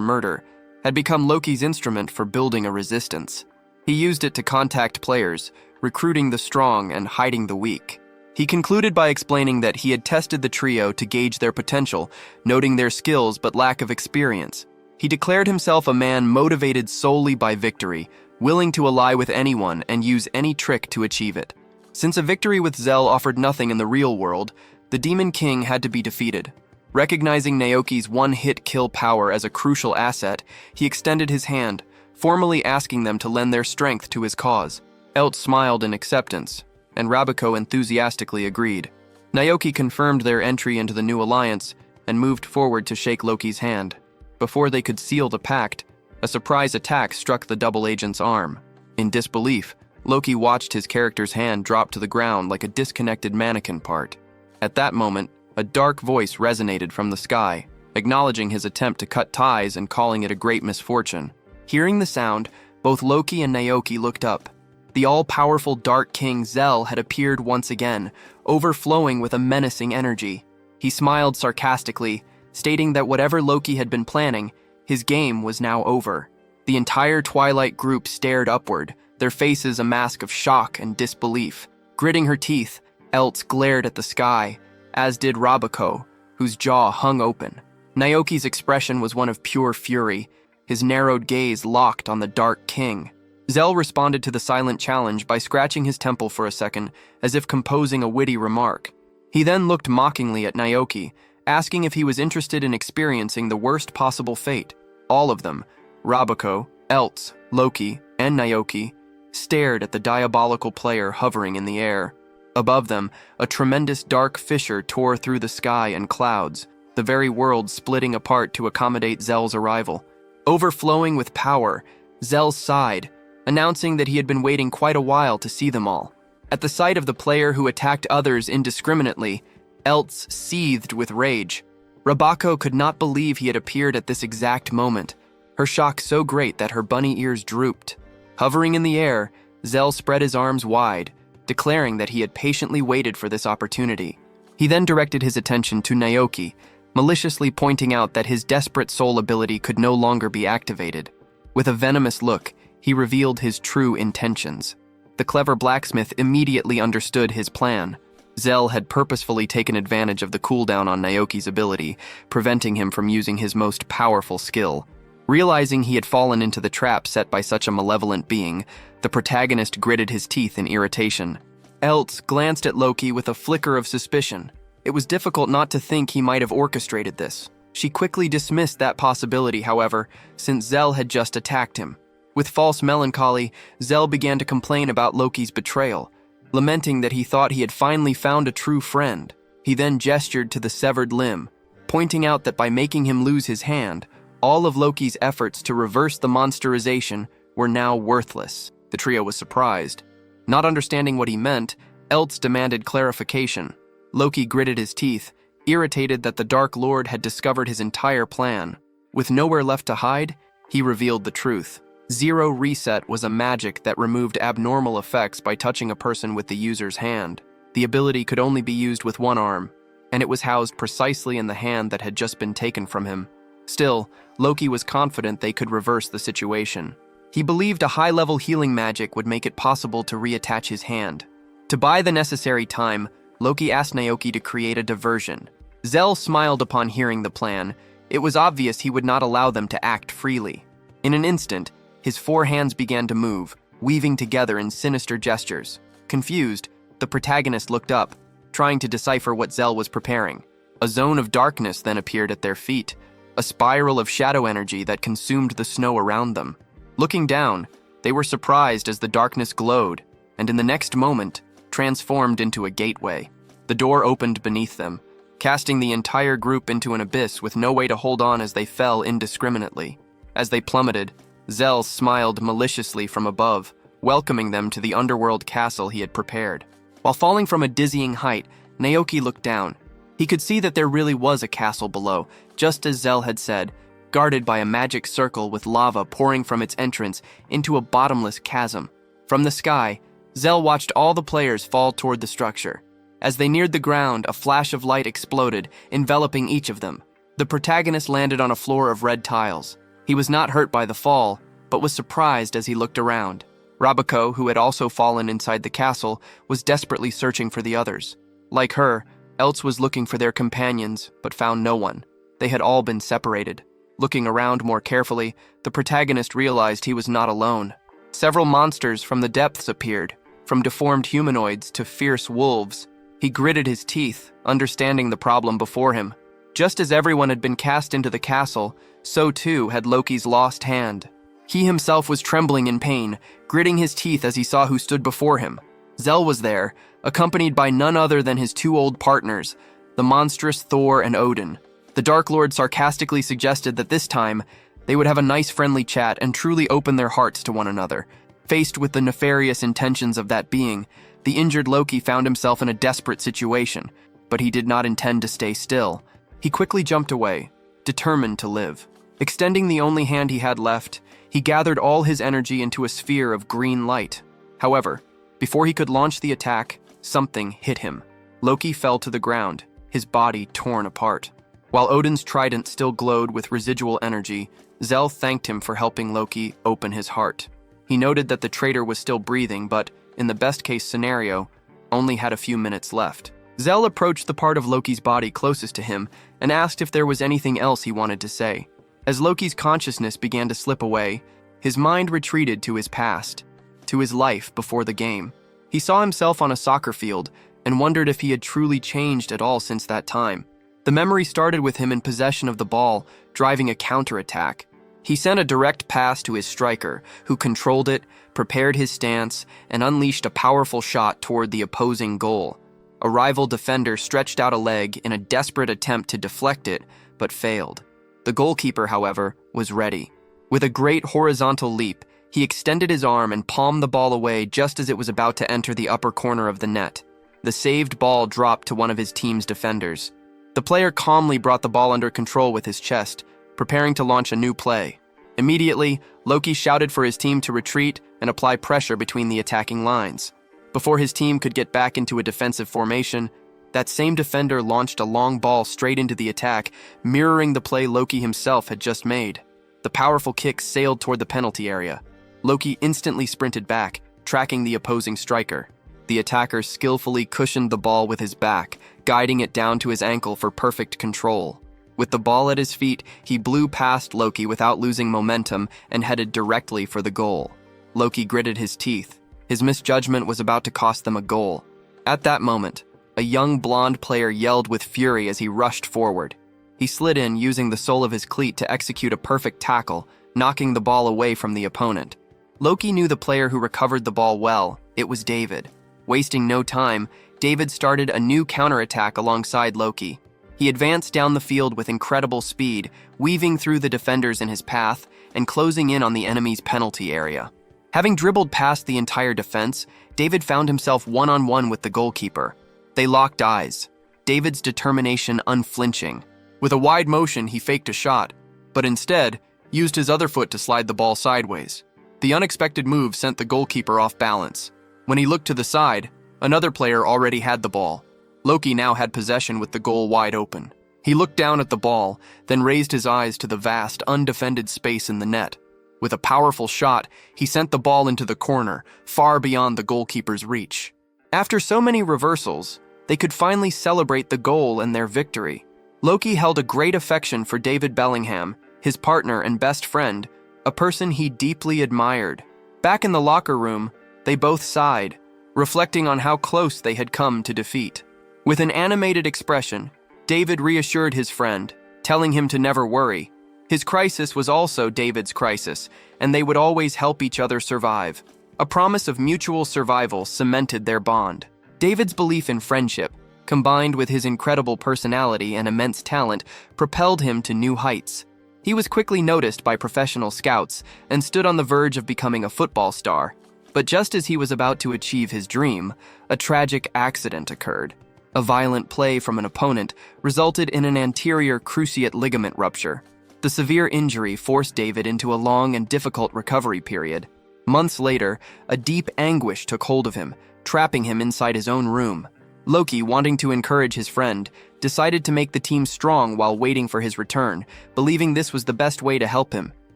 murder, had become Loki's instrument for building a resistance. He used it to contact players, recruiting the strong and hiding the weak. He concluded by explaining that he had tested the trio to gauge their potential, noting their skills but lack of experience. He declared himself a man motivated solely by victory, willing to ally with anyone and use any trick to achieve it. Since a victory with Zell offered nothing in the real world, the Demon King had to be defeated. Recognizing Naoki's one-hit kill power as a crucial asset, he extended his hand, formally asking them to lend their strength to his cause. Elt smiled in acceptance, and Rabako enthusiastically agreed. Naoki confirmed their entry into the new alliance and moved forward to shake Loki's hand. Before they could seal the pact, a surprise attack struck the double agent's arm. In disbelief, Loki watched his character's hand drop to the ground like a disconnected mannequin part. At that moment, a dark voice resonated from the sky, acknowledging his attempt to cut ties and calling it a great misfortune. Hearing the sound, both Loki and Naoki looked up. The all-powerful Dark King Zell had appeared once again, overflowing with a menacing energy. He smiled sarcastically, stating that whatever Loki had been planning, his game was now over. The entire Twilight group stared upward, their faces a mask of shock and disbelief. Gritting her teeth, Eltz glared at the sky, as did Rabako, whose jaw hung open. Naoki's expression was one of pure fury, his narrowed gaze locked on the Dark King. Zell responded to the silent challenge by scratching his temple for a second, as if composing a witty remark. He then looked mockingly at Naoki, asking if he was interested in experiencing the worst possible fate. All of them, Rabako, Eltz, Loki, and Naoki, stared at the diabolical player hovering in the air. Above them, a tremendous dark fissure tore through the sky and clouds, the very world splitting apart to accommodate Zell's arrival. Overflowing with power, Zell sighed, announcing that he had been waiting quite a while to see them all. At the sight of the player who attacked others indiscriminately, Eltz seethed with rage. Rabako could not believe he had appeared at this exact moment, her shock so great that her bunny ears drooped. Hovering in the air, Zell spread his arms wide, declaring that he had patiently waited for this opportunity. He then directed his attention to Naoki, maliciously pointing out that his desperate soul ability could no longer be activated. With a venomous look, he revealed his true intentions. The clever blacksmith immediately understood his plan. Zell had purposefully taken advantage of the cooldown on Naoki's ability, preventing him from using his most powerful skill. Realizing he had fallen into the trap set by such a malevolent being, the protagonist gritted his teeth in irritation. Eltz glanced at Loki with a flicker of suspicion. It was difficult not to think he might have orchestrated this. She quickly dismissed that possibility, however, since Zell had just attacked him. With false melancholy, Zell began to complain about Loki's betrayal, lamenting that he thought he had finally found a true friend. He then gestured to the severed limb, pointing out that by making him lose his hand, all of Loki's efforts to reverse the monsterization were now worthless. The trio was surprised. Not understanding what he meant, Eltz demanded clarification. Loki gritted his teeth, irritated that the Dark Lord had discovered his entire plan. With nowhere left to hide, he revealed the truth. Zero Reset was a magic that removed abnormal effects by touching a person with the user's hand. The ability could only be used with one arm, and it was housed precisely in the hand that had just been taken from him. Still, Loki was confident they could reverse the situation. He believed a high-level healing magic would make it possible to reattach his hand. To buy the necessary time, Loki asked Naoki to create a diversion. Zell smiled upon hearing the plan. It was obvious he would not allow them to act freely. In an instant, his four hands began to move, weaving together in sinister gestures. Confused, the protagonist looked up, trying to decipher what Zell was preparing. A zone of darkness then appeared at their feet, a spiral of shadow energy that consumed the snow around them. Looking down, they were surprised as the darkness glowed, and in the next moment, transformed into a gateway. The door opened beneath them, casting the entire group into an abyss with no way to hold on as they fell indiscriminately. As they plummeted, Zell smiled maliciously from above, welcoming them to the underworld castle he had prepared. While falling from a dizzying height, Naoki looked down. He could see that there really was a castle below, just as Zell had said, guarded by a magic circle with lava pouring from its entrance into a bottomless chasm. From the sky, Zell watched all the players fall toward the structure. As they neared the ground, a flash of light exploded, enveloping each of them. The protagonist landed on a floor of red tiles. He was not hurt by the fall, but was surprised as he looked around. Rabako, who had also fallen inside the castle, was desperately searching for the others. Like her, Eltz was looking for their companions, but found no one. They had all been separated. Looking around more carefully, the protagonist realized he was not alone. Several monsters from the depths appeared, from deformed humanoids to fierce wolves. He gritted his teeth, understanding the problem before him. Just as everyone had been cast into the castle, so too had Loki's lost hand. He himself was trembling in pain, gritting his teeth as he saw who stood before him. Zell was there, accompanied by none other than his two old partners, the monstrous Thor and Odin. The Dark Lord sarcastically suggested that this time, they would have a nice friendly chat and truly open their hearts to one another. Faced with the nefarious intentions of that being, the injured Loki found himself in a desperate situation, but he did not intend to stay still. He quickly jumped away, determined to live. Extending the only hand he had left, he gathered all his energy into a sphere of green light. However, before he could launch the attack, something hit him. Loki fell to the ground, his body torn apart. While Odin's trident still glowed with residual energy, Zell thanked him for helping Loki open his heart. He noted that the traitor was still breathing, but, in the best-case scenario, only had a few minutes left. Zell approached the part of Loki's body closest to him and asked if there was anything else he wanted to say. As Loki's consciousness began to slip away, his mind retreated to his past, to his life before the game. He saw himself on a soccer field and wondered if he had truly changed at all since that time. The memory started with him in possession of the ball, driving a counterattack. He sent a direct pass to his striker, who controlled it, prepared his stance, and unleashed a powerful shot toward the opposing goal. A rival defender stretched out a leg in a desperate attempt to deflect it, but failed. The goalkeeper, however, was ready. With a great horizontal leap, he extended his arm and palmed the ball away just as it was about to enter the upper corner of the net. The saved ball dropped to one of his team's defenders. The player calmly brought the ball under control with his chest, preparing to launch a new play. Immediately, Loki shouted for his team to retreat and apply pressure between the attacking lines. Before his team could get back into a defensive formation, that same defender launched a long ball straight into the attack, mirroring the play Loki himself had just made. The powerful kick sailed toward the penalty area. Loki instantly sprinted back, tracking the opposing striker. The attacker skillfully cushioned the ball with his back, guiding it down to his ankle for perfect control. With the ball at his feet, he blew past Loki without losing momentum and headed directly for the goal. Loki gritted his teeth. His misjudgment was about to cost them a goal. At that moment, a young blonde player yelled with fury as he rushed forward. He slid in using the sole of his cleat to execute a perfect tackle, knocking the ball away from the opponent. Loki knew the player who recovered the ball well. It was David. Wasting no time, David started a new counterattack alongside Loki. He advanced down the field with incredible speed, weaving through the defenders in his path and closing in on the enemy's penalty area. Having dribbled past the entire defense, David found himself one-on-one with the goalkeeper. They locked eyes, David's determination unflinching. With a wide motion, he faked a shot, but instead used his other foot to slide the ball sideways. The unexpected move sent the goalkeeper off balance. When he looked to the side, another player already had the ball. Loki now had possession with the goal wide open. He looked down at the ball, then raised his eyes to the vast, undefended space in the net. With a powerful shot, he sent the ball into the corner, far beyond the goalkeeper's reach. After so many reversals, they could finally celebrate the goal and their victory. Loki held a great affection for David Bellingham, his partner and best friend, a person he deeply admired. Back in the locker room, they both sighed, reflecting on how close they had come to defeat. With an animated expression, David reassured his friend, telling him to never worry. His crisis was also David's crisis, and they would always help each other survive. A promise of mutual survival cemented their bond. David's belief in friendship, combined with his incredible personality and immense talent, propelled him to new heights. He was quickly noticed by professional scouts and stood on the verge of becoming a football star. But just as he was about to achieve his dream, a tragic accident occurred. A violent play from an opponent resulted in an anterior cruciate ligament rupture. The severe injury forced David into a long and difficult recovery period. Months later, a deep anguish took hold of him, trapping him inside his own room. Loki, wanting to encourage his friend, decided to make the team strong while waiting for his return, believing this was the best way to help him.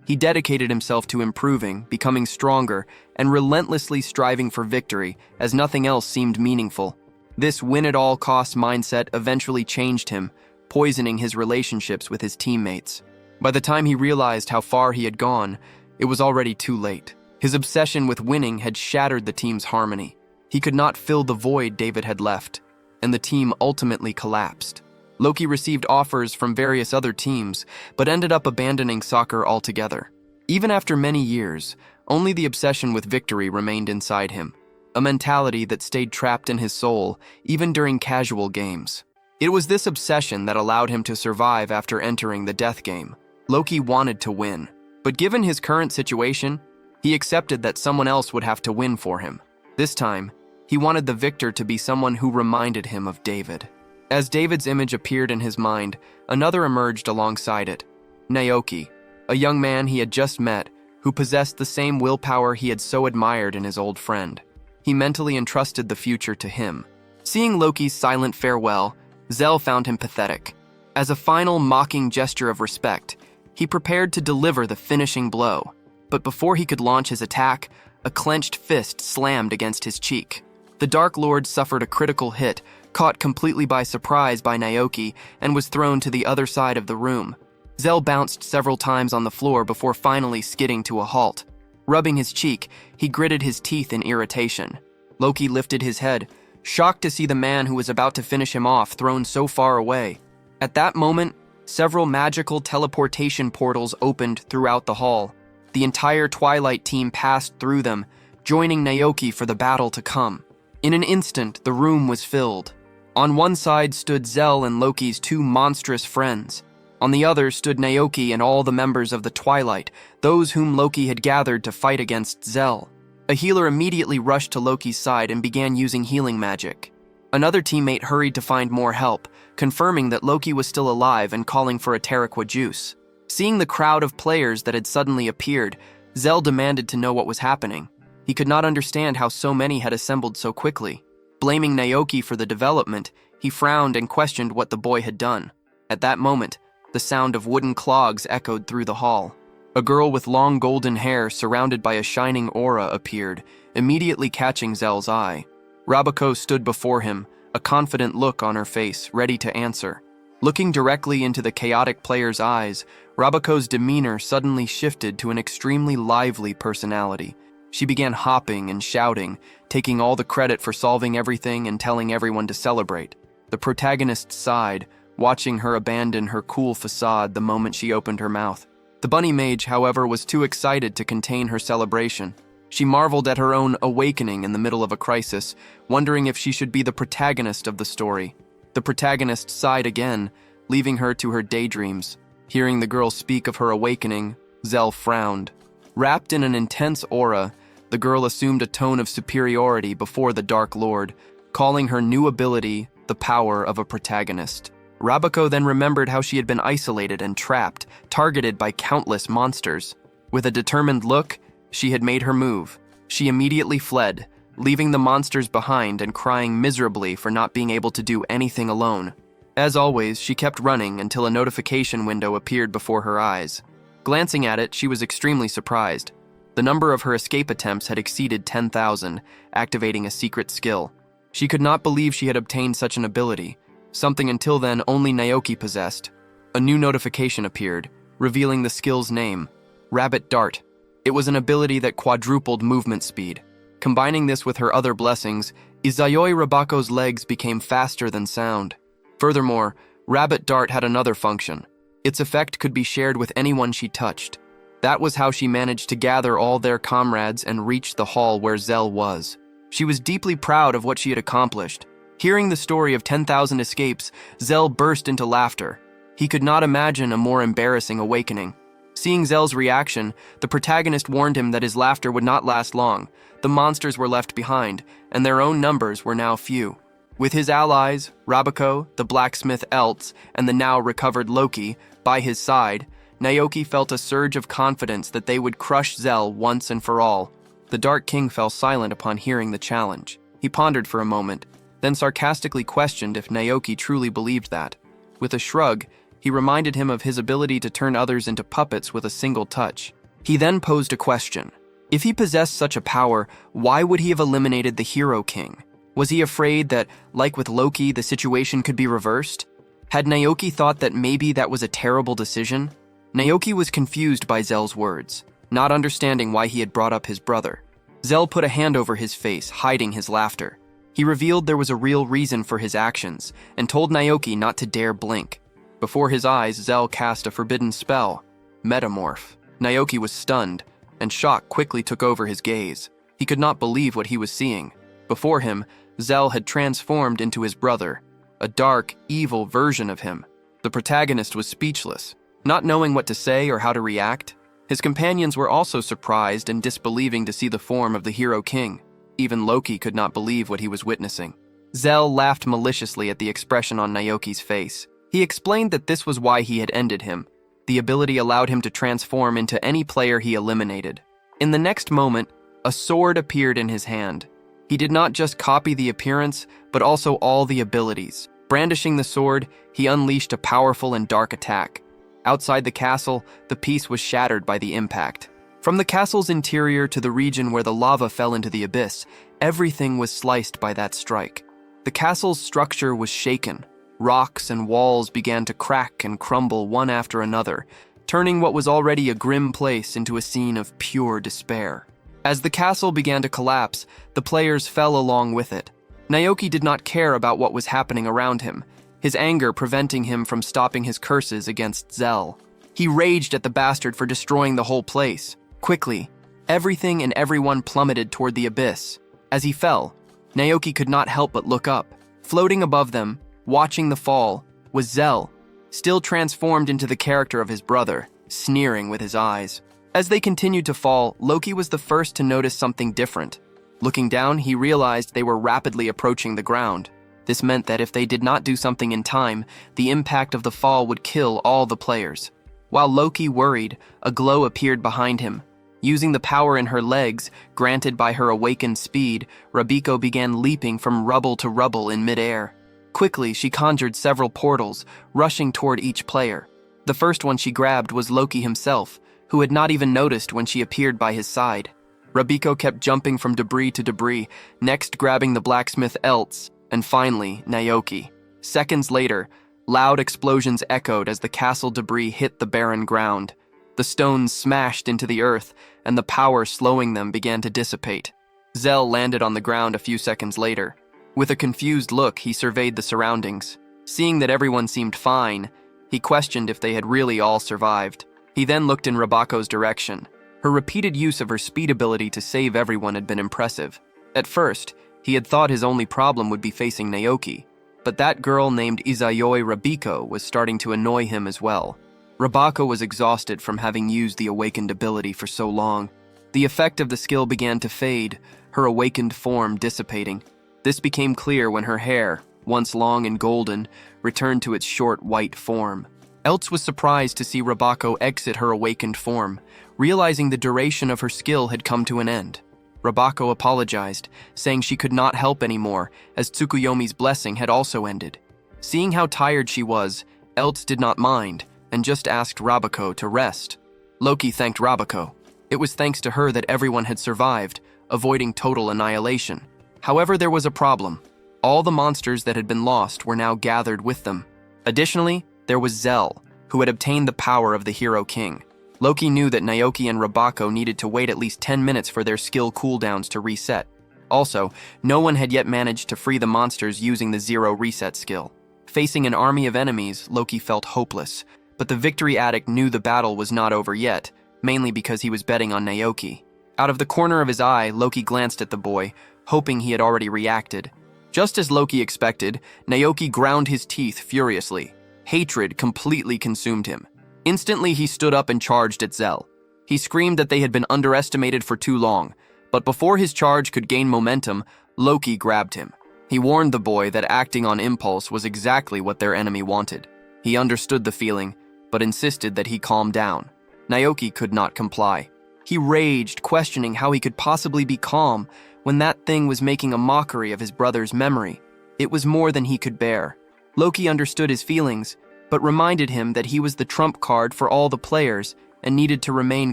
He dedicated himself to improving, becoming stronger, and relentlessly striving for victory, as nothing else seemed meaningful. This win-at-all-costs mindset eventually changed him, poisoning his relationships with his teammates. By the time he realized how far he had gone, it was already too late. His obsession with winning had shattered the team's harmony. He could not fill the void David had left, and the team ultimately collapsed. Loki received offers from various other teams, but ended up abandoning soccer altogether. Even after many years, only the obsession with victory remained inside him, a mentality that stayed trapped in his soul, even during casual games. It was this obsession that allowed him to survive after entering the death game. Loki wanted to win, but given his current situation, he accepted that someone else would have to win for him. This time, he wanted the victor to be someone who reminded him of David. As David's image appeared in his mind, another emerged alongside it. Naoki, a young man he had just met, who possessed the same willpower he had so admired in his old friend. He mentally entrusted the future to him. Seeing Loki's silent farewell, Zell found him pathetic. As a final mocking gesture of respect, he prepared to deliver the finishing blow. But before he could launch his attack, a clenched fist slammed against his cheek. The Dark Lord suffered a critical hit, caught completely by surprise by Naoki, and was thrown to the other side of the room. Zell bounced several times on the floor before finally skidding to a halt. Rubbing his cheek, he gritted his teeth in irritation. Loki lifted his head, shocked to see the man who was about to finish him off thrown so far away. At that moment, several magical teleportation portals opened throughout the hall. The entire Twilight team passed through them, joining Naoki for the battle to come. In an instant, the room was filled. On one side stood Zell and Loki's two monstrous friends. On the other stood Naoki and all the members of the Twilight, those whom Loki had gathered to fight against Zell. A healer immediately rushed to Loki's side and began using healing magic. Another teammate hurried to find more help, confirming that Loki was still alive and calling for a Terraquoia juice. Seeing the crowd of players that had suddenly appeared, Zell demanded to know what was happening. He could not understand how so many had assembled so quickly. Blaming Naoki for the development, he frowned and questioned what the boy had done. At that moment, the sound of wooden clogs echoed through the hall. A girl with long golden hair surrounded by a shining aura appeared, immediately catching Zell's eye. Rabako stood before him, a confident look on her face, ready to answer. Looking directly into the chaotic player's eyes, Rabako's demeanor suddenly shifted to an extremely lively personality. She began hopping and shouting, taking all the credit for solving everything and telling everyone to celebrate. The protagonist sighed, watching her abandon her cool facade the moment she opened her mouth. The bunny mage, however, was too excited to contain her celebration. She marveled at her own awakening in the middle of a crisis, wondering if she should be the protagonist of the story. The protagonist sighed again, leaving her to her daydreams. Hearing the girl speak of her awakening, Zell frowned. Wrapped in an intense aura, the girl assumed a tone of superiority before the Dark Lord, calling her new ability the power of a protagonist. Rabako then remembered how she had been isolated and trapped, targeted by countless monsters. With a determined look, she had made her move. She immediately fled, leaving the monsters behind and crying miserably for not being able to do anything alone. As always, she kept running until a notification window appeared before her eyes. Glancing at it, she was extremely surprised. The number of her escape attempts had exceeded 10,000, activating a secret skill. She could not believe she had obtained such an ability, something until then only Naoki possessed. A new notification appeared, revealing the skill's name, Rabbit Dart. It was an ability that quadrupled movement speed. Combining this with her other blessings, Izayoi Rabako's legs became faster than sound. Furthermore, Rabbit Dart had another function. Its effect could be shared with anyone she touched. That was how she managed to gather all their comrades and reach the hall where Zell was. She was deeply proud of what she had accomplished. Hearing the story of 10,000 escapes, Zell burst into laughter. He could not imagine a more embarrassing awakening. Seeing Zell's reaction, the protagonist warned him that his laughter would not last long. The monsters were left behind, and their own numbers were now few. With his allies, Rabako, the blacksmith Eltz, and the now recovered Loki, by his side, Naoki felt a surge of confidence that they would crush Zell once and for all. The Dark King fell silent upon hearing the challenge. He pondered for a moment, then sarcastically questioned if Naoki truly believed that. With a shrug, he reminded him of his ability to turn others into puppets with a single touch. He then posed a question. If he possessed such a power, why would he have eliminated the Hero King? Was he afraid that, like with Loki, the situation could be reversed? Had Naoki thought that maybe that was a terrible decision? Naoki was confused by Zell's words, not understanding why he had brought up his brother. Zell put a hand over his face, hiding his laughter. He revealed there was a real reason for his actions, and told Naoki not to dare blink. Before his eyes, Zell cast a forbidden spell, Metamorph. Naoki was stunned, and shock quickly took over his gaze. He could not believe what he was seeing. Before him, Zell had transformed into his brother, a dark, evil version of him. The protagonist was speechless, not knowing what to say or how to react. His companions were also surprised and disbelieving to see the form of the Hero King. Even Loki could not believe what he was witnessing. Zell laughed maliciously at the expression on Naoki's face. He explained that this was why he had ended him. The ability allowed him to transform into any player he eliminated. In the next moment, a sword appeared in his hand. He did not just copy the appearance, but also all the abilities. Brandishing the sword, he unleashed a powerful and dark attack. Outside the castle, the peace was shattered by the impact. From the castle's interior to the region where the lava fell into the abyss, everything was sliced by that strike. The castle's structure was shaken. Rocks and walls began to crack and crumble one after another, turning what was already a grim place into a scene of pure despair. As the castle began to collapse, the players fell along with it. Naoki did not care about what was happening around him, his anger preventing him from stopping his curses against Zell. He raged at the bastard for destroying the whole place. Quickly, everything and everyone plummeted toward the abyss. As he fell, Naoki could not help but look up. Floating above them, watching the fall, was Zell, still transformed into the character of his brother, sneering with his eyes. As they continued to fall, Loki was the first to notice something different. Looking down, he realized they were rapidly approaching the ground. This meant that if they did not do something in time, the impact of the fall would kill all the players. While Loki worried, a glow appeared behind him. Using the power in her legs, granted by her awakened speed, Rabiko began leaping from rubble to rubble in midair. Quickly, she conjured several portals, rushing toward each player. The first one she grabbed was Loki himself, who had not even noticed when she appeared by his side. Rabiko kept jumping from debris to debris, next grabbing the blacksmith Eltz, and finally, Naoki. Seconds later, loud explosions echoed as the castle debris hit the barren ground. The stones smashed into the earth, and the power slowing them began to dissipate. Zell landed on the ground a few seconds later. With a confused look, he surveyed the surroundings. Seeing that everyone seemed fine, he questioned if they had really all survived. He then looked in Rabako's direction. Her repeated use of her speed ability to save everyone had been impressive. At first, he had thought his only problem would be facing Naoki, but that girl named Izayoi Rabiko was starting to annoy him as well. Rabako was exhausted from having used the awakened ability for so long. The effect of the skill began to fade, her awakened form dissipating. This became clear when her hair, once long and golden, returned to its short white form. Eltz was surprised to see Rabako exit her awakened form, realizing the duration of her skill had come to an end. Rabako apologized, saying she could not help anymore, as Tsukuyomi's blessing had also ended. Seeing how tired she was, Eltz did not mind, and just asked Rabako to rest. Loki thanked Rabako. It was thanks to her that everyone had survived, avoiding total annihilation. However, there was a problem. All the monsters that had been lost were now gathered with them. Additionally, there was Zell, who had obtained the power of the Hero King. Loki knew that Naoki and Rabako needed to wait at least 10 minutes for their skill cooldowns to reset. Also, no one had yet managed to free the monsters using the Zero Reset skill. Facing an army of enemies, Loki felt hopeless, but the Victory Addict knew the battle was not over yet, mainly because he was betting on Naoki. Out of the corner of his eye, Loki glanced at the boy, hoping he had already reacted. Just as Loki expected, Naoki ground his teeth furiously. Hatred completely consumed him. Instantly, he stood up and charged at Zell. He screamed that they had been underestimated for too long, but before his charge could gain momentum, Loki grabbed him. He warned the boy that acting on impulse was exactly what their enemy wanted. He understood the feeling. but insisted that he calm down. Naoki could not comply. He raged, questioning how he could possibly be calm when that thing was making a mockery of his brother's memory. It was more than he could bear. Loki understood his feelings, but reminded him that he was the trump card for all the players and needed to remain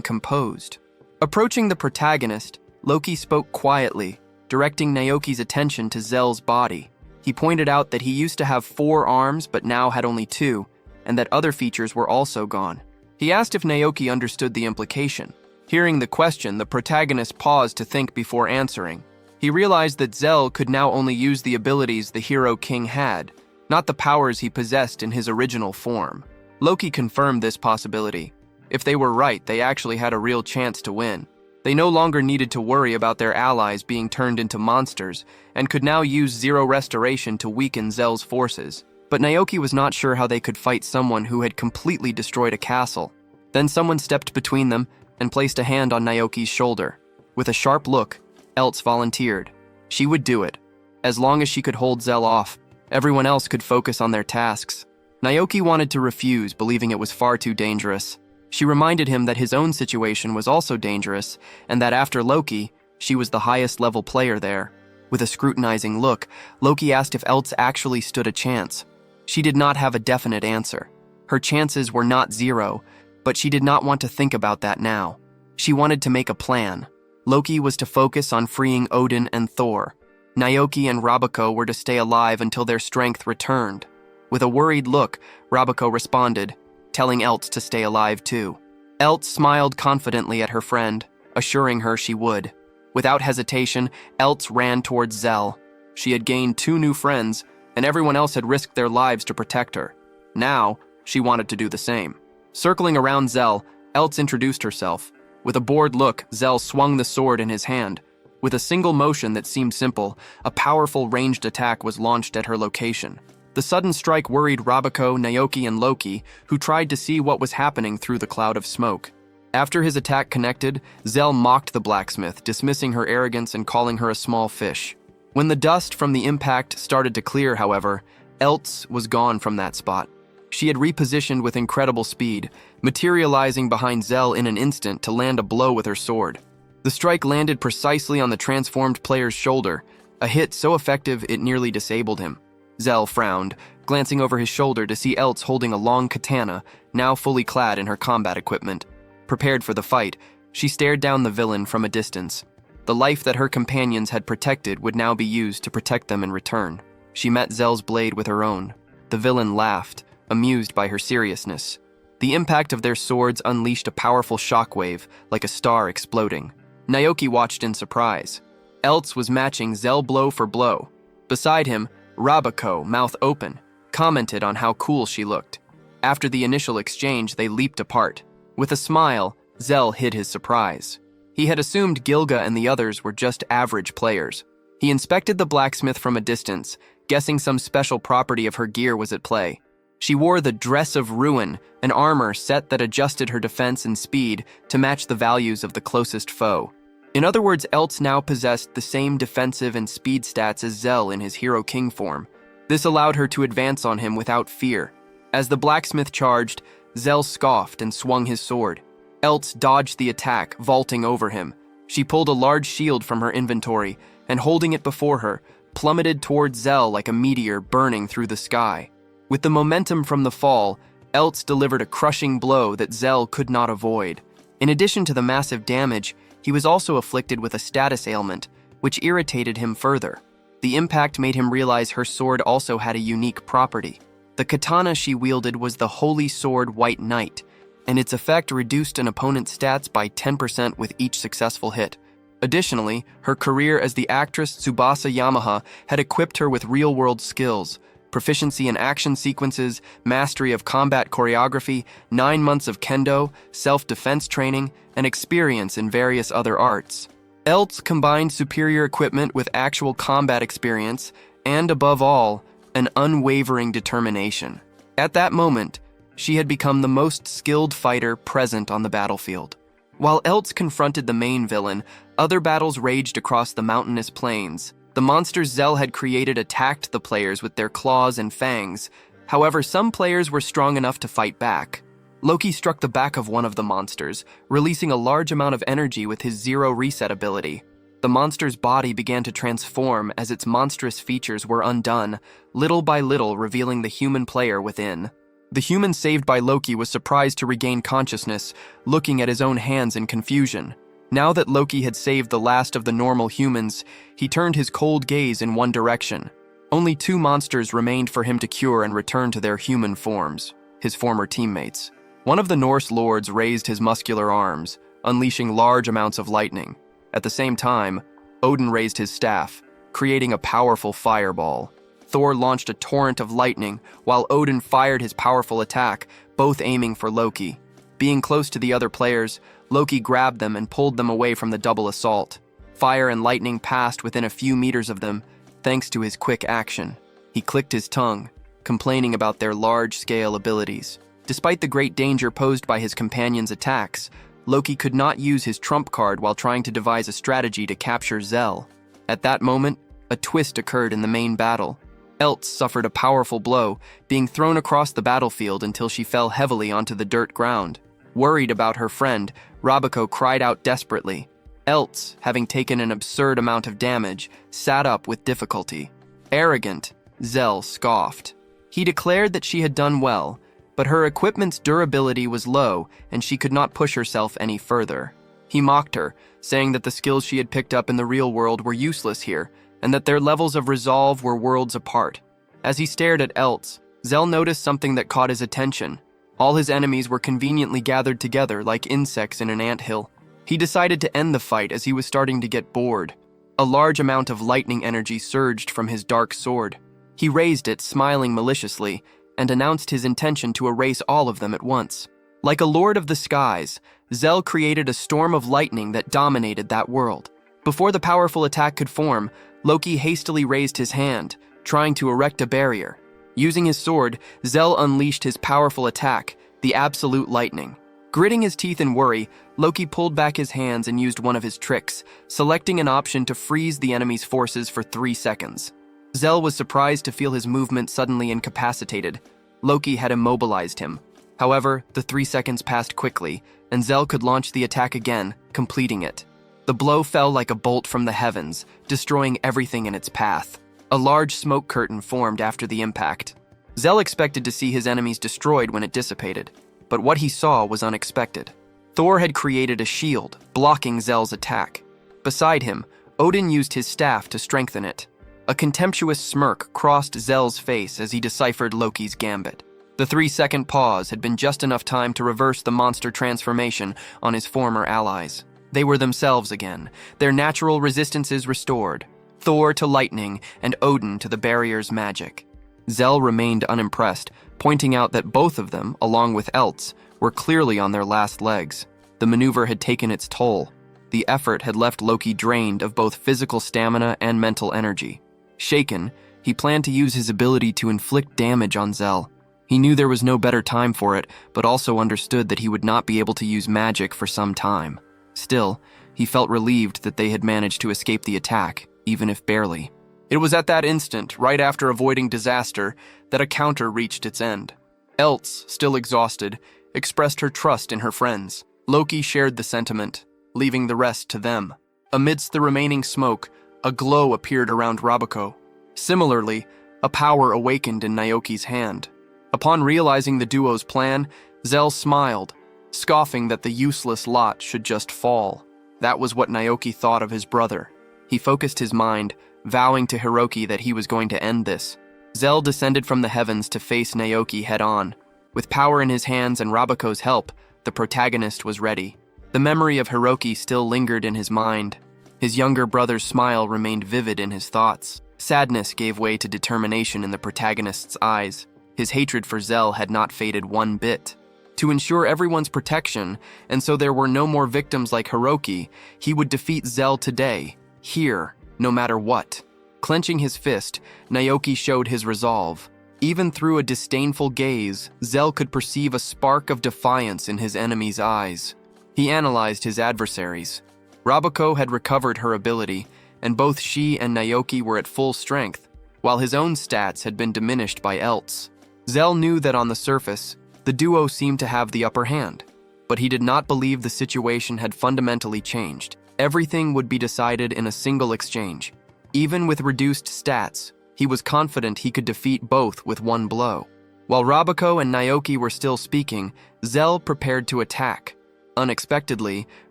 composed. Approaching the protagonist, Loki spoke quietly, directing Naoki's attention to Zell's body. He pointed out that he used to have 4 arms but now had only 2, and that other features were also gone. He asked if Naoki understood the implication. Hearing the question, the protagonist paused to think before answering. He realized that Zell could now only use the abilities the Hero King had, not the powers he possessed in his original form. Loki confirmed this possibility. If they were right, they actually had a real chance to win. They no longer needed to worry about their allies being turned into monsters, and could now use Zero Restoration to weaken Zell's forces. But Naoki was not sure how they could fight someone who had completely destroyed a castle. Then someone stepped between them and placed a hand on Naoki's shoulder. With a sharp look, Eltz volunteered. She would do it. As long as she could hold Zell off, everyone else could focus on their tasks. Naoki wanted to refuse, believing it was far too dangerous. She reminded him that his own situation was also dangerous, and that after Loki, she was the highest level player there. With a scrutinizing look, Loki asked if Eltz actually stood a chance. She did not have a definite answer. Her chances were not 0, but she did not want to think about that now. She wanted to make a plan. Loki was to focus on freeing Odin and Thor. Naoki and Rabako were to stay alive until their strength returned. With a worried look, Rabako responded, telling Eltz to stay alive too. Eltz smiled confidently at her friend, assuring her she would. Without hesitation, Eltz ran towards Zell. She had gained 2 new friends, and everyone else had risked their lives to protect her. Now, she wanted to do the same. Circling around Zell, Eltz introduced herself. With a bored look, Zell swung the sword in his hand. With a single motion that seemed simple, a powerful ranged attack was launched at her location. The sudden strike worried Rabako, Naoki, and Loki, who tried to see what was happening through the cloud of smoke. After his attack connected, Zell mocked the blacksmith, dismissing her arrogance and calling her a small fish. When the dust from the impact started to clear, however, Eltz was gone from that spot. She had repositioned with incredible speed, materializing behind Zell in an instant to land a blow with her sword. The strike landed precisely on the transformed player's shoulder, a hit so effective it nearly disabled him. Zell frowned, glancing over his shoulder to see Eltz holding a long katana, now fully clad in her combat equipment. Prepared for the fight, she stared down the villain from a distance. The life that her companions had protected would now be used to protect them in return. She met Zell's blade with her own. The villain laughed, amused by her seriousness. The impact of their swords unleashed a powerful shockwave, like a star exploding. Naoki watched in surprise. Eltz was matching Zell blow for blow. Beside him, Rabako, mouth open, commented on how cool she looked. After the initial exchange, they leaped apart. With a smile, Zell hid his surprise. He had assumed Gilga and the others were just average players. He inspected the blacksmith from a distance, guessing some special property of her gear was at play. She wore the Dress of Ruin, an armor set that adjusted her defense and speed to match the values of the closest foe. In other words, Eltz now possessed the same defensive and speed stats as Zell in his Hero King form. This allowed her to advance on him without fear. As the blacksmith charged, Zell scoffed and swung his sword. Eltz dodged the attack, vaulting over him. She pulled a large shield from her inventory, and holding it before her, plummeted towards Zell like a meteor burning through the sky. With the momentum from the fall, Eltz delivered a crushing blow that Zell could not avoid. In addition to the massive damage, he was also afflicted with a status ailment, which irritated him further. The impact made him realize her sword also had a unique property. The katana she wielded was the Holy Sword White Knight, and its effect reduced an opponent's stats by 10% with each successful hit. Additionally, her career as the actress Tsubasa Yamaha had equipped her with real-world skills, proficiency in action sequences, mastery of combat choreography, 9 months of kendo, self-defense training, and experience in various other arts. Eltz combined superior equipment with actual combat experience, and above all, an unwavering determination. At that moment, she had become the most skilled fighter present on the battlefield. While Eltz confronted the main villain, other battles raged across the mountainous plains. The monsters Zell had created attacked the players with their claws and fangs. However, some players were strong enough to fight back. Loki struck the back of one of the monsters, releasing a large amount of energy with his zero reset ability. The monster's body began to transform as its monstrous features were undone, little by little revealing the human player within. The human saved by Loki was surprised to regain consciousness, looking at his own hands in confusion. Now that Loki had saved the last of the normal humans, he turned his cold gaze in one direction. Only 2 monsters remained for him to cure and return to their human forms, his former teammates. One of the Norse lords raised his muscular arms, unleashing large amounts of lightning. At the same time, Odin raised his staff, creating a powerful fireball. Thor launched a torrent of lightning, while Odin fired his powerful attack, both aiming for Loki. Being close to the other players, Loki grabbed them and pulled them away from the double assault. Fire and lightning passed within a few meters of them, thanks to his quick action. He clicked his tongue, complaining about their large-scale abilities. Despite the great danger posed by his companions' attacks, Loki could not use his trump card while trying to devise a strategy to capture Zell. At that moment, a twist occurred in the main battle. Eltz suffered a powerful blow, being thrown across the battlefield until she fell heavily onto the dirt ground. Worried about her friend, Rabako cried out desperately. Eltz, having taken an absurd amount of damage, sat up with difficulty. Arrogant, Zell scoffed. He declared that she had done well, but her equipment's durability was low and she could not push herself any further. He mocked her, saying that the skills she had picked up in the real world were useless here, and that their levels of resolve were worlds apart. As he stared at Eltz, Zell noticed something that caught his attention. All his enemies were conveniently gathered together like insects in an anthill. He decided to end the fight as he was starting to get bored. A large amount of lightning energy surged from his dark sword. He raised it, smiling maliciously, and announced his intention to erase all of them at once. Like a lord of the skies, Zell created a storm of lightning that dominated that world. Before the powerful attack could form, Loki hastily raised his hand, trying to erect a barrier. Using his sword, Zell unleashed his powerful attack, the absolute lightning. Gritting his teeth in worry, Loki pulled back his hands and used one of his tricks, selecting an option to freeze the enemy's forces for 3 seconds. Zell was surprised to feel his movement suddenly incapacitated. Loki had immobilized him. However, the 3 seconds passed quickly, and Zell could launch the attack again, completing it. The blow fell like a bolt from the heavens, destroying everything in its path. A large smoke curtain formed after the impact. Zell expected to see his enemies destroyed when it dissipated, but what he saw was unexpected. Thor had created a shield, blocking Zell's attack. Beside him, Odin used his staff to strengthen it. A contemptuous smirk crossed Zell's face as he deciphered Loki's gambit. The 3-second pause had been just enough time to reverse the monster transformation on his former allies. They were themselves again, their natural resistances restored. Thor to lightning, and Odin to the barrier's magic. Zell remained unimpressed, pointing out that both of them, along with Eltz, were clearly on their last legs. The maneuver had taken its toll. The effort had left Loki drained of both physical stamina and mental energy. Shaken, he planned to use his ability to inflict damage on Zell. He knew there was no better time for it, but also understood that he would not be able to use magic for some time. Still, he felt relieved that they had managed to escape the attack, even if barely. It was at that instant, right after avoiding disaster, that a counter reached its end. Eltz, still exhausted, expressed her trust in her friends. Loki shared the sentiment, leaving the rest to them. Amidst the remaining smoke, a glow appeared around Rabako. Similarly, a power awakened in Naoki's hand. Upon realizing the duo's plan, Zell smiled, scoffing that the useless lot should just fall. That was what Naoki thought of his brother. He focused his mind, vowing to Hiroki that he was going to end this. Zell descended from the heavens to face Naoki head-on. With power in his hands and Rabako's help, the protagonist was ready. The memory of Hiroki still lingered in his mind. His younger brother's smile remained vivid in his thoughts. Sadness gave way to determination in the protagonist's eyes. His hatred for Zell had not faded one bit. To ensure everyone's protection, and so there were no more victims like Hiroki, he would defeat Zell today, here, no matter what. Clenching his fist, Naoki showed his resolve. Even through a disdainful gaze, Zell could perceive a spark of defiance in his enemy's eyes. He analyzed his adversaries. Rabako had recovered her ability, and both she and Naoki were at full strength, while his own stats had been diminished by Eltz. Zell knew that on the surface, The duo seemed to have the upper hand, but he did not believe the situation had fundamentally changed. Everything would be decided in a single exchange. Even with reduced stats, he was confident he could defeat both with one blow. While Rabako and Naoki were still speaking, Zell prepared to attack. Unexpectedly,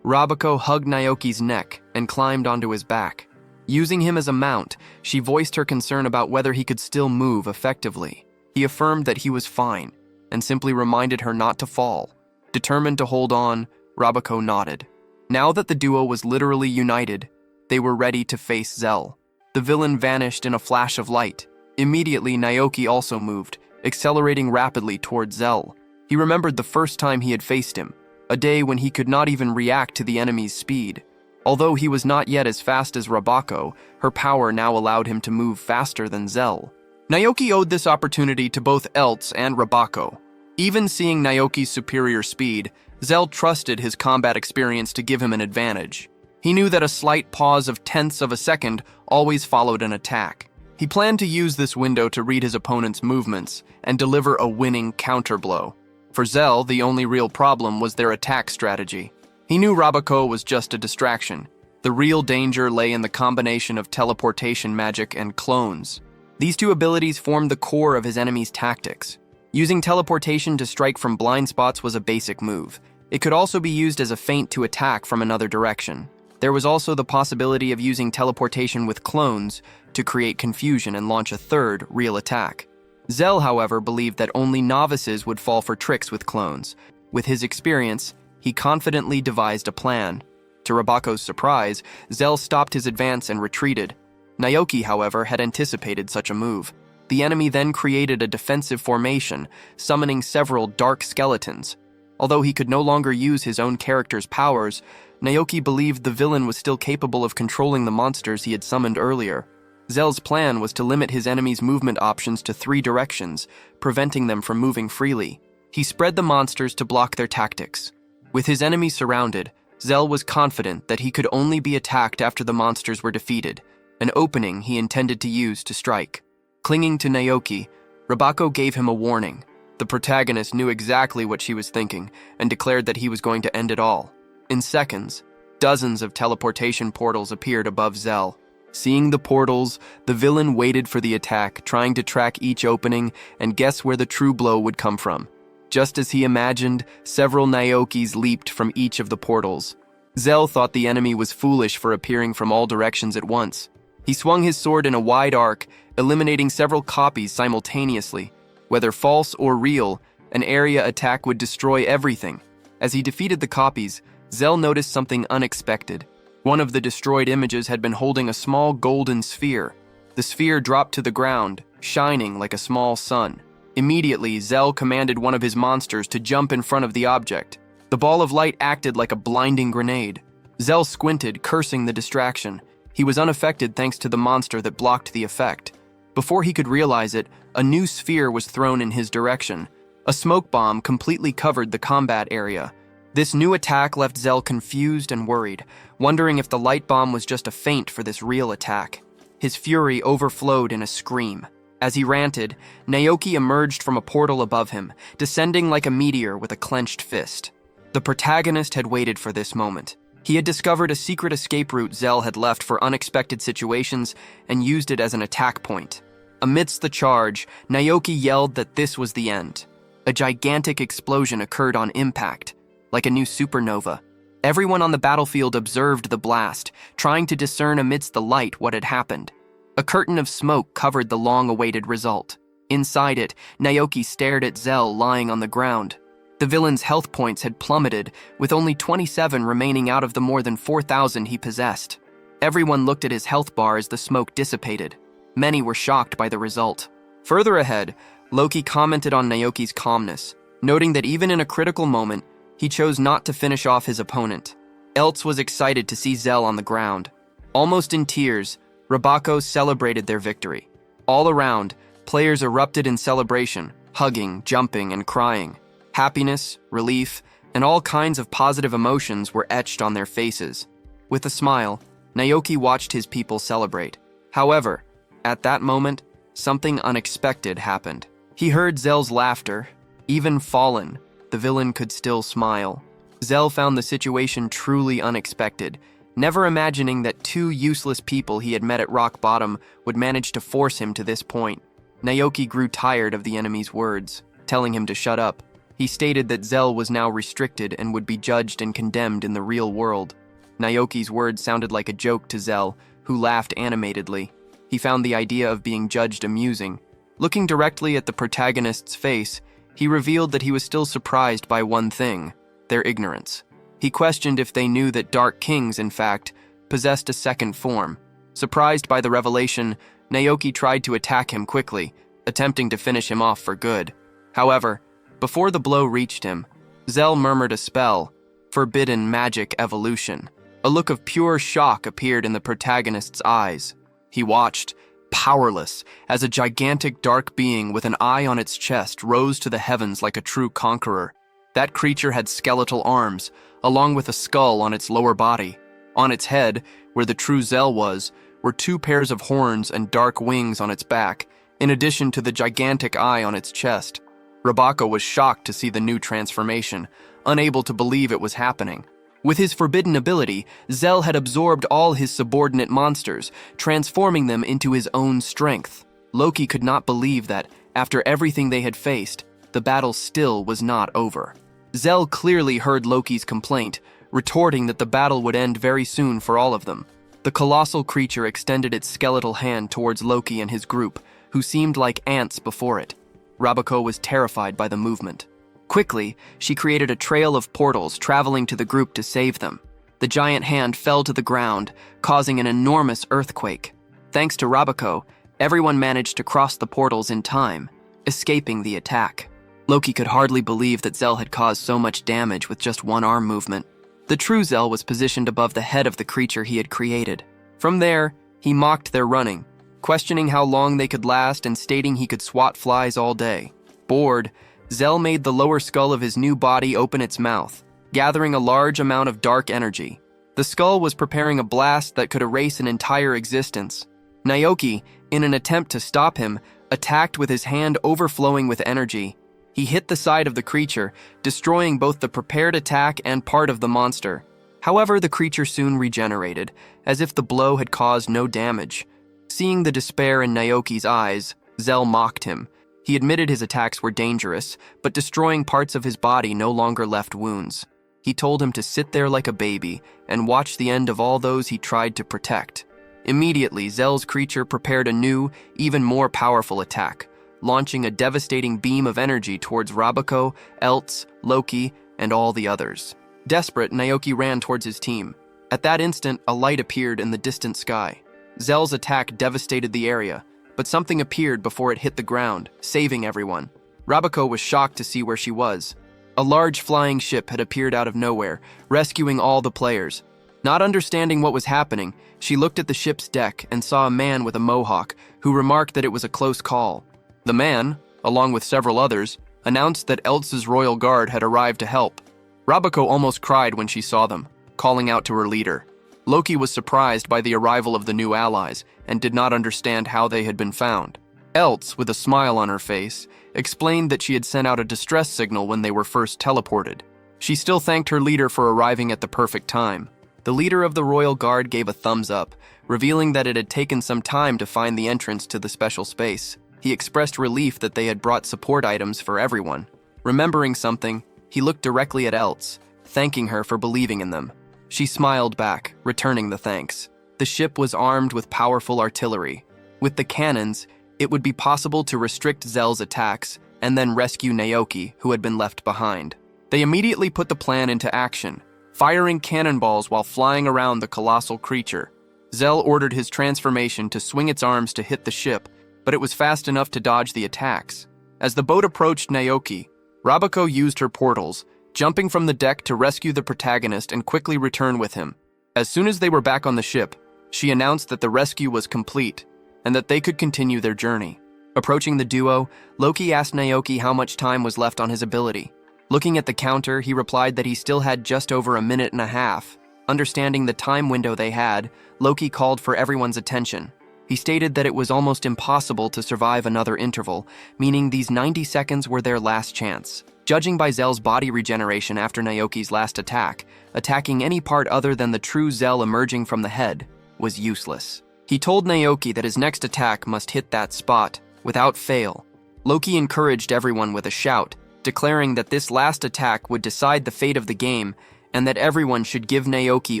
Rabako hugged Naoki's neck and climbed onto his back. Using him as a mount, she voiced her concern about whether he could still move effectively. He affirmed that he was fine, and simply reminded her not to fall. Determined to hold on, Rabako nodded. Now that the duo was literally united, they were ready to face Zell. The villain vanished in a flash of light. Immediately, Naoki also moved, accelerating rapidly toward Zell. He remembered the first time he had faced him, a day when he could not even react to the enemy's speed. Although he was not yet as fast as Rabako, her power now allowed him to move faster than Zell. Naoki owed this opportunity to both Eltz and Rabako. Even seeing Naoki's superior speed, Zell trusted his combat experience to give him an advantage. He knew that a slight pause of tenths of a second always followed an attack. He planned to use this window to read his opponent's movements and deliver a winning counterblow. For Zell, the only real problem was their attack strategy. He knew Rabako was just a distraction. The real danger lay in the combination of teleportation magic and clones. These two abilities formed the core of his enemy's tactics. Using teleportation to strike from blind spots was a basic move. It could also be used as a feint to attack from another direction. There was also the possibility of using teleportation with clones to create confusion and launch a third, real attack. Zell, however, believed that only novices would fall for tricks with clones. With his experience, he confidently devised a plan. To Rabako's surprise, Zell stopped his advance and retreated. Naoki, however, had anticipated such a move. The enemy then created a defensive formation, summoning several dark skeletons. Although he could no longer use his own character's powers, Naoki believed the villain was still capable of controlling the monsters he had summoned earlier. Zell's plan was to limit his enemy's movement options to 3 directions, preventing them from moving freely. He spread the monsters to block their tactics. With his enemy surrounded, Zell was confident that he could only be attacked after the monsters were defeated, an opening he intended to use to strike. Clinging to Naoki, Rabako gave him a warning. The protagonist knew exactly what she was thinking and declared that he was going to end it all. In seconds, dozens of teleportation portals appeared above Zell. Seeing the portals, the villain waited for the attack, trying to track each opening and guess where the true blow would come from. Just as he imagined, several Naokis leaped from each of the portals. Zell thought the enemy was foolish for appearing from all directions at once. He swung his sword in a wide arc, eliminating several copies simultaneously. Whether false or real, an area attack would destroy everything. As he defeated the copies, Zell noticed something unexpected. One of the destroyed images had been holding a small golden sphere. The sphere dropped to the ground, shining like a small sun. Immediately, Zell commanded one of his monsters to jump in front of the object. The ball of light acted like a blinding grenade. Zell squinted, cursing the distraction. He was unaffected thanks to the monster that blocked the effect. Before he could realize it, a new sphere was thrown in his direction. A smoke bomb completely covered the combat area. This new attack left Zell confused and worried, wondering if the light bomb was just a feint for this real attack. His fury overflowed in a scream. As he ranted, Naoki emerged from a portal above him, descending like a meteor with a clenched fist. The protagonist had waited for this moment. He had discovered a secret escape route Zell had left for unexpected situations and used it as an attack point. Amidst the charge, Naoki yelled that this was the end. A gigantic explosion occurred on impact, like a new supernova. Everyone on the battlefield observed the blast, trying to discern amidst the light what had happened. A curtain of smoke covered the long-awaited result. Inside it, Naoki stared at Zell lying on the ground. The villain's health points had plummeted, with only 27 remaining out of the more than 4,000 he possessed. Everyone looked at his health bar as the smoke dissipated. Many were shocked by the result. Further ahead, Loki commented on Naoki's calmness, noting that even in a critical moment, he chose not to finish off his opponent. Eltz was excited to see Zell on the ground. Almost in tears, Rabako celebrated their victory. All around, players erupted in celebration, hugging, jumping, and crying. Happiness, relief, and all kinds of positive emotions were etched on their faces. With a smile, Naoki watched his people celebrate. However, at that moment, something unexpected happened. He heard Zell's laughter. Even fallen, the villain could still smile. Zell found the situation truly unexpected, never imagining that two useless people he had met at rock bottom would manage to force him to this point. Naoki grew tired of the enemy's words, telling him to shut up. He stated that Zell was now restricted and would be judged and condemned in the real world. Naoki's words sounded like a joke to Zell, who laughed animatedly. He found the idea of being judged amusing. Looking directly at the protagonist's face, he revealed that he was still surprised by one thing: their ignorance. He questioned if they knew that Dark Kings, in fact, possessed a second form. Surprised by the revelation, Naoki tried to attack him quickly, attempting to finish him off for good. However, before the blow reached him, Zell murmured a spell, Forbidden Magic Evolution. A look of pure shock appeared in the protagonist's eyes. He watched, powerless, as a gigantic dark being with an eye on its chest rose to the heavens like a true conqueror. That creature had skeletal arms, along with a skull on its lower body. On its head, where the true Zell was, were two pairs of horns and dark wings on its back, in addition to the gigantic eye on its chest. Rabako was shocked to see the new transformation, unable to believe it was happening. With his forbidden ability, Zell had absorbed all his subordinate monsters, transforming them into his own strength. Loki could not believe that, after everything they had faced, the battle still was not over. Zell clearly heard Loki's complaint, retorting that the battle would end very soon for all of them. The colossal creature extended its skeletal hand towards Loki and his group, who seemed like ants before it. Rabako was terrified by the movement. Quickly, she created a trail of portals traveling to the group to save them. The giant hand fell to the ground, causing an enormous earthquake. Thanks to Rabako, everyone managed to cross the portals in time, escaping the attack. Loki could hardly believe that Zell had caused so much damage with just one arm movement. The true Zell was positioned above the head of the creature he had created. From there, he mocked their running, questioning how long they could last and stating he could swat flies all day. Bored, Zell made the lower skull of his new body open its mouth, gathering a large amount of dark energy. The skull was preparing a blast that could erase an entire existence. Naoki, in an attempt to stop him, attacked with his hand overflowing with energy. He hit the side of the creature, destroying both the prepared attack and part of the monster. However, the creature soon regenerated, as if the blow had caused no damage. Seeing the despair in Naoki's eyes, Zell mocked him. He admitted his attacks were dangerous, but destroying parts of his body no longer left wounds. He told him to sit there like a baby and watch the end of all those he tried to protect. Immediately, Zell's creature prepared a new, even more powerful attack, launching a devastating beam of energy towards Rabako, Eltz, Loki, and all the others. Desperate, Naoki ran towards his team. At that instant, a light appeared in the distant sky. Zell's attack devastated the area, but something appeared before it hit the ground, saving everyone. Rabako was shocked to see where she was. A large flying ship had appeared out of nowhere, rescuing all the players. Not understanding what was happening, she looked at the ship's deck and saw a man with a mohawk who remarked that it was a close call. The man, along with several others, announced that Eltz's royal guard had arrived to help. Rabako almost cried when she saw them, calling out to her leader. Loki was surprised by the arrival of the new allies and did not understand how they had been found. Eltz, with a smile on her face, explained that she had sent out a distress signal when they were first teleported. She still thanked her leader for arriving at the perfect time. The leader of the royal guard gave a thumbs up, revealing that it had taken some time to find the entrance to the special space. He expressed relief that they had brought support items for everyone. Remembering something, he looked directly at Eltz, thanking her for believing in them. She smiled back, returning the thanks. The ship was armed with powerful artillery. With the cannons, it would be possible to restrict Zell's attacks and then rescue Naoki, who had been left behind. They immediately put the plan into action, firing cannonballs while flying around the colossal creature. Zell ordered his transformation to swing its arms to hit the ship, but it was fast enough to dodge the attacks. As the boat approached Naoki, Rabako used her portals, jumping from the deck to rescue the protagonist and quickly return with him. As soon as they were back on the ship, she announced that the rescue was complete and that they could continue their journey. Approaching the duo, Loki asked Naoki how much time was left on his ability. Looking at the counter, he replied that he still had just over a minute and a half. Understanding the time window they had, Loki called for everyone's attention. He stated that it was almost impossible to survive another interval, meaning these 90 seconds were their last chance. Judging by Zell's body regeneration after Naoki's last attack, attacking any part other than the true Zell emerging from the head was useless. He told Naoki that his next attack must hit that spot, without fail. Loki encouraged everyone with a shout, declaring that this last attack would decide the fate of the game and that everyone should give Naoki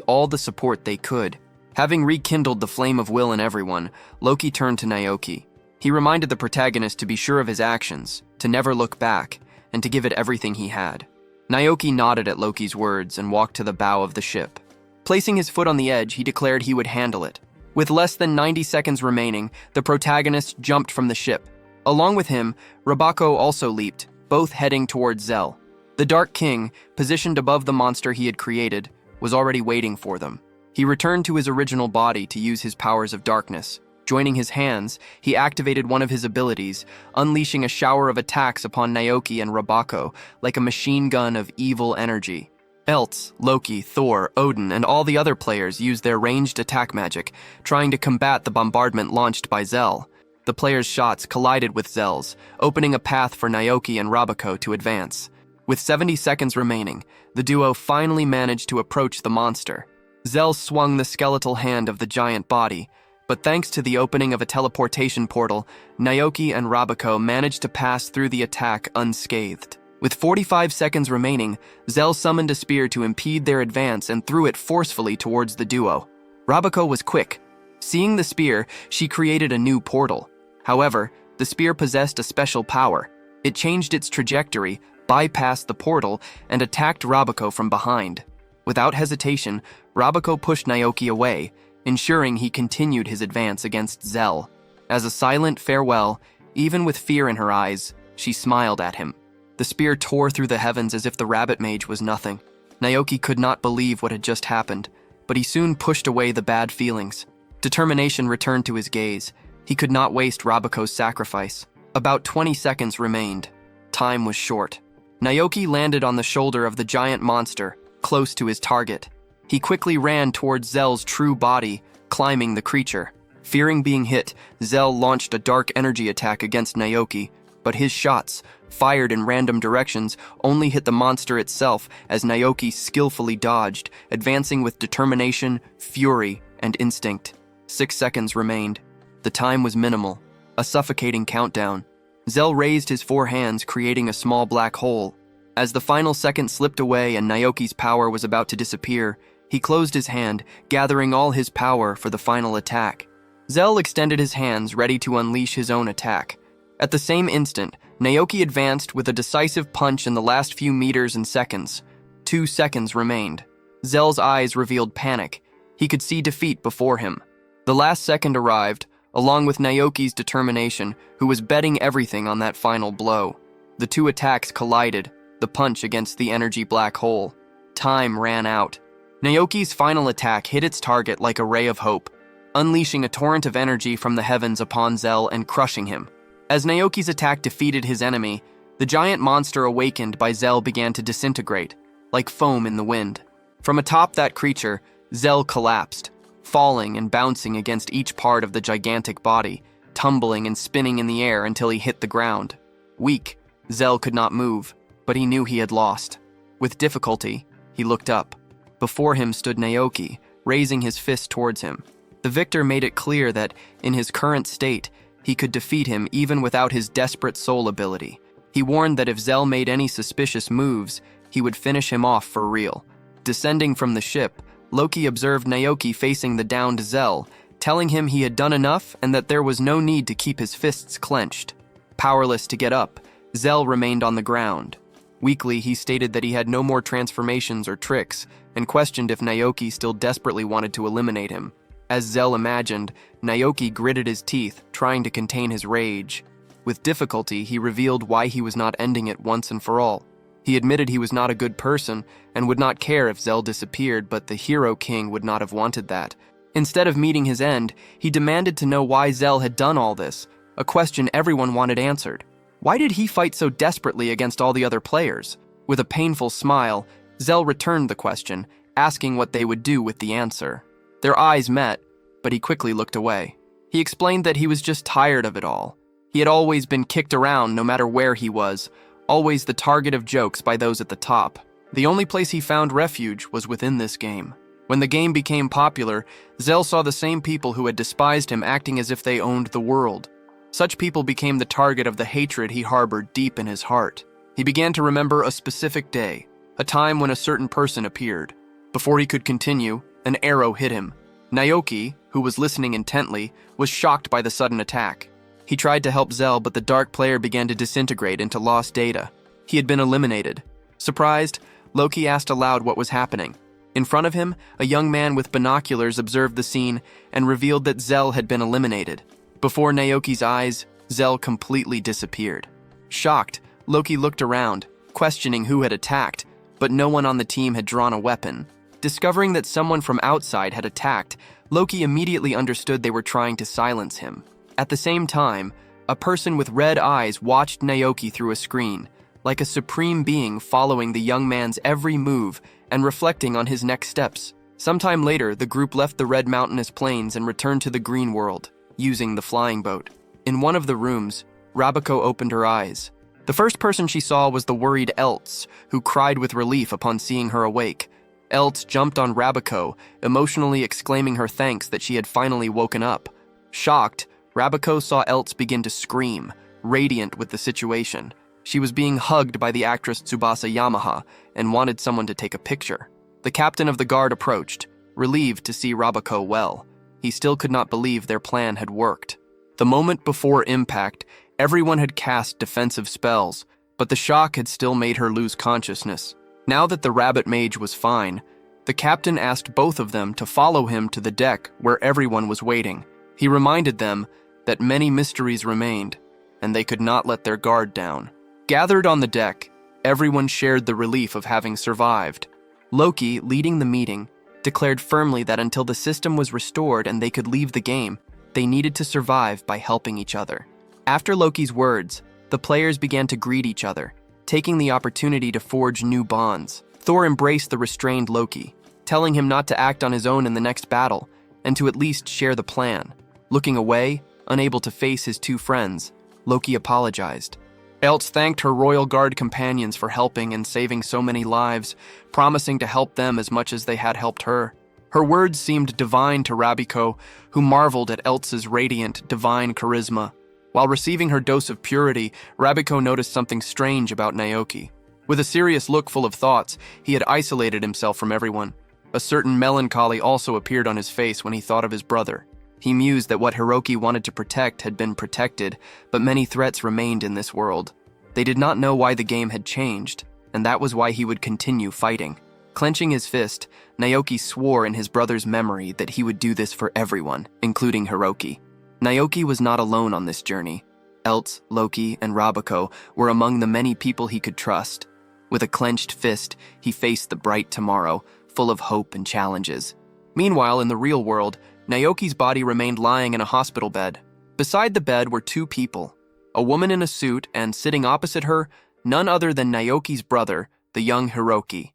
all the support they could. Having rekindled the flame of will in everyone, Loki turned to Naoki. He reminded the protagonist to be sure of his actions, to never look back, and to give it everything he had. Naoki nodded at Loki's words and walked to the bow of the ship. Placing his foot on the edge, he declared he would handle it. With less than 90 seconds remaining, the protagonist jumped from the ship. Along with him, Rabako also leaped, both heading towards Zell. The Dark King, positioned above the monster he had created, was already waiting for them. He returned to his original body to use his powers of darkness. Joining his hands, he activated one of his abilities, unleashing a shower of attacks upon Naoki and Rabako like a machine gun of evil energy. Else, Loki, Thor, Odin, and all the other players used their ranged attack magic, trying to combat the bombardment launched by Zell. The players' shots collided with Zell's, opening a path for Naoki and Rabako to advance. With 70 seconds remaining, the duo finally managed to approach the monster. Zell swung the skeletal hand of the giant body, but thanks to the opening of a teleportation portal, Naoki and Rabako managed to pass through the attack unscathed. With 45 seconds remaining, Zell summoned a spear to impede their advance and threw it forcefully towards the duo. Rabako was quick. Seeing the spear, she created a new portal. However, the spear possessed a special power. It changed its trajectory, bypassed the portal, and attacked Rabako from behind. Without hesitation, Rabako pushed Naoki away, ensuring he continued his advance against Zell. As a silent farewell, even with fear in her eyes, she smiled at him. The spear tore through the heavens as if the rabbit mage was nothing. Naoki could not believe what had just happened, but he soon pushed away the bad feelings. Determination returned to his gaze. He could not waste Rabako's sacrifice. About 20 seconds remained. Time was short. Naoki landed on the shoulder of the giant monster, close to his target. He quickly ran towards Zell's true body, climbing the creature. Fearing being hit, Zell launched a dark energy attack against Naoki, but his shots, fired in random directions, only hit the monster itself as Naoki skillfully dodged, advancing with determination, fury, and instinct. 6 seconds remained. The time was minimal, a suffocating countdown. Zell raised his 4 hands, creating a small black hole. As the final second slipped away and Naoki's power was about to disappear, he closed his hand, gathering all his power for the final attack. Zell extended his hands, ready to unleash his own attack. At the same instant, Naoki advanced with a decisive punch in the last few meters and seconds. 2 seconds remained. Zell's eyes revealed panic. He could see defeat before him. The last second arrived, along with Naoki's determination, who was betting everything on that final blow. The 2 attacks collided, the punch against the energy black hole. Time ran out. Naoki's final attack hit its target like a ray of hope, unleashing a torrent of energy from the heavens upon Zell and crushing him. As Naoki's attack defeated his enemy, the giant monster awakened by Zell began to disintegrate, like foam in the wind. From atop that creature, Zell collapsed, falling and bouncing against each part of the gigantic body, tumbling and spinning in the air until he hit the ground. Weak, Zell could not move, but he knew he had lost. With difficulty, he looked up. Before him stood Naoki, raising his fist towards him. The victor made it clear that, in his current state, he could defeat him even without his desperate soul ability. He warned that if Zell made any suspicious moves, he would finish him off for real. Descending from the ship, Loki observed Naoki facing the downed Zell, telling him he had done enough and that there was no need to keep his fists clenched. Powerless to get up, Zell remained on the ground. Weakly, he stated that he had no more transformations or tricks, and questioned if Naoki still desperately wanted to eliminate him. As Zell imagined, Naoki gritted his teeth, trying to contain his rage. With difficulty, he revealed why he was not ending it once and for all. He admitted he was not a good person and would not care if Zell disappeared, but the Hero King would not have wanted that. Instead of meeting his end, he demanded to know why Zell had done all this, a question everyone wanted answered. Why did he fight so desperately against all the other players? With a painful smile, Zell returned the question, asking what they would do with the answer. Their eyes met, but he quickly looked away. He explained that he was just tired of it all. He had always been kicked around no matter where he was, always the target of jokes by those at the top. The only place he found refuge was within this game. When the game became popular, Zell saw the same people who had despised him acting as if they owned the world. Such people became the target of the hatred he harbored deep in his heart. He began to remember a specific day, a time when a certain person appeared. Before he could continue, an arrow hit him. Naoki, who was listening intently, was shocked by the sudden attack. He tried to help Zell, but the dark player began to disintegrate into lost data. He had been eliminated. Surprised, Loki asked aloud what was happening. In front of him, a young man with binoculars observed the scene and revealed that Zell had been eliminated. Before Naoki's eyes, Zell completely disappeared. Shocked, Loki looked around, questioning who had attacked, but no one on the team had drawn a weapon. Discovering that someone from outside had attacked, Loki immediately understood they were trying to silence him. At the same time, a person with red eyes watched Naoki through a screen, like a supreme being following the young man's every move and reflecting on his next steps. Sometime later, the group left the red mountainous plains and returned to the green world, using the flying boat. In one of the rooms, Rabiko opened her eyes. The first person she saw was the worried Eltz, who cried with relief upon seeing her awake. Eltz jumped on Rabiko, emotionally exclaiming her thanks that she had finally woken up. Shocked, Rabiko saw Eltz begin to scream, radiant with the situation. She was being hugged by the actress Tsubasa Yamaha and wanted someone to take a picture. The captain of the guard approached, relieved to see Rabiko well. He still could not believe their plan had worked. The moment before impact, everyone had cast defensive spells, but the shock had still made her lose consciousness. Now that the rabbit mage was fine, the captain asked both of them to follow him to the deck where everyone was waiting. He reminded them that many mysteries remained, and they could not let their guard down. Gathered on the deck, everyone shared the relief of having survived. Loki, leading the meeting, declared firmly that until the system was restored and they could leave the game, they needed to survive by helping each other. After Loki's words, the players began to greet each other, taking the opportunity to forge new bonds. Thor embraced the restrained Loki, telling him not to act on his own in the next battle, and to at least share the plan. Looking away, unable to face his two friends, Loki apologized. Eltz thanked her Royal Guard companions for helping and saving so many lives, promising to help them as much as they had helped her. Her words seemed divine to Rabiko, who marveled at Eltz's radiant, divine charisma. While receiving her dose of purity, Rabiko noticed something strange about Naoki. With a serious look full of thoughts, he had isolated himself from everyone. A certain melancholy also appeared on his face when he thought of his brother. He mused that what Hiroki wanted to protect had been protected, but many threats remained in this world. They did not know why the game had changed, and that was why he would continue fighting. Clenching his fist, Naoki swore in his brother's memory that he would do this for everyone, including Hiroki. Naoki was not alone on this journey. Eltz, Loki, and Rabiko were among the many people he could trust. With a clenched fist, he faced the bright tomorrow, full of hope and challenges. Meanwhile, in the real world, Naoki's body remained lying in a hospital bed. Beside the bed were two people, a woman in a suit and, sitting opposite her, none other than Naoki's brother, the young Hiroki.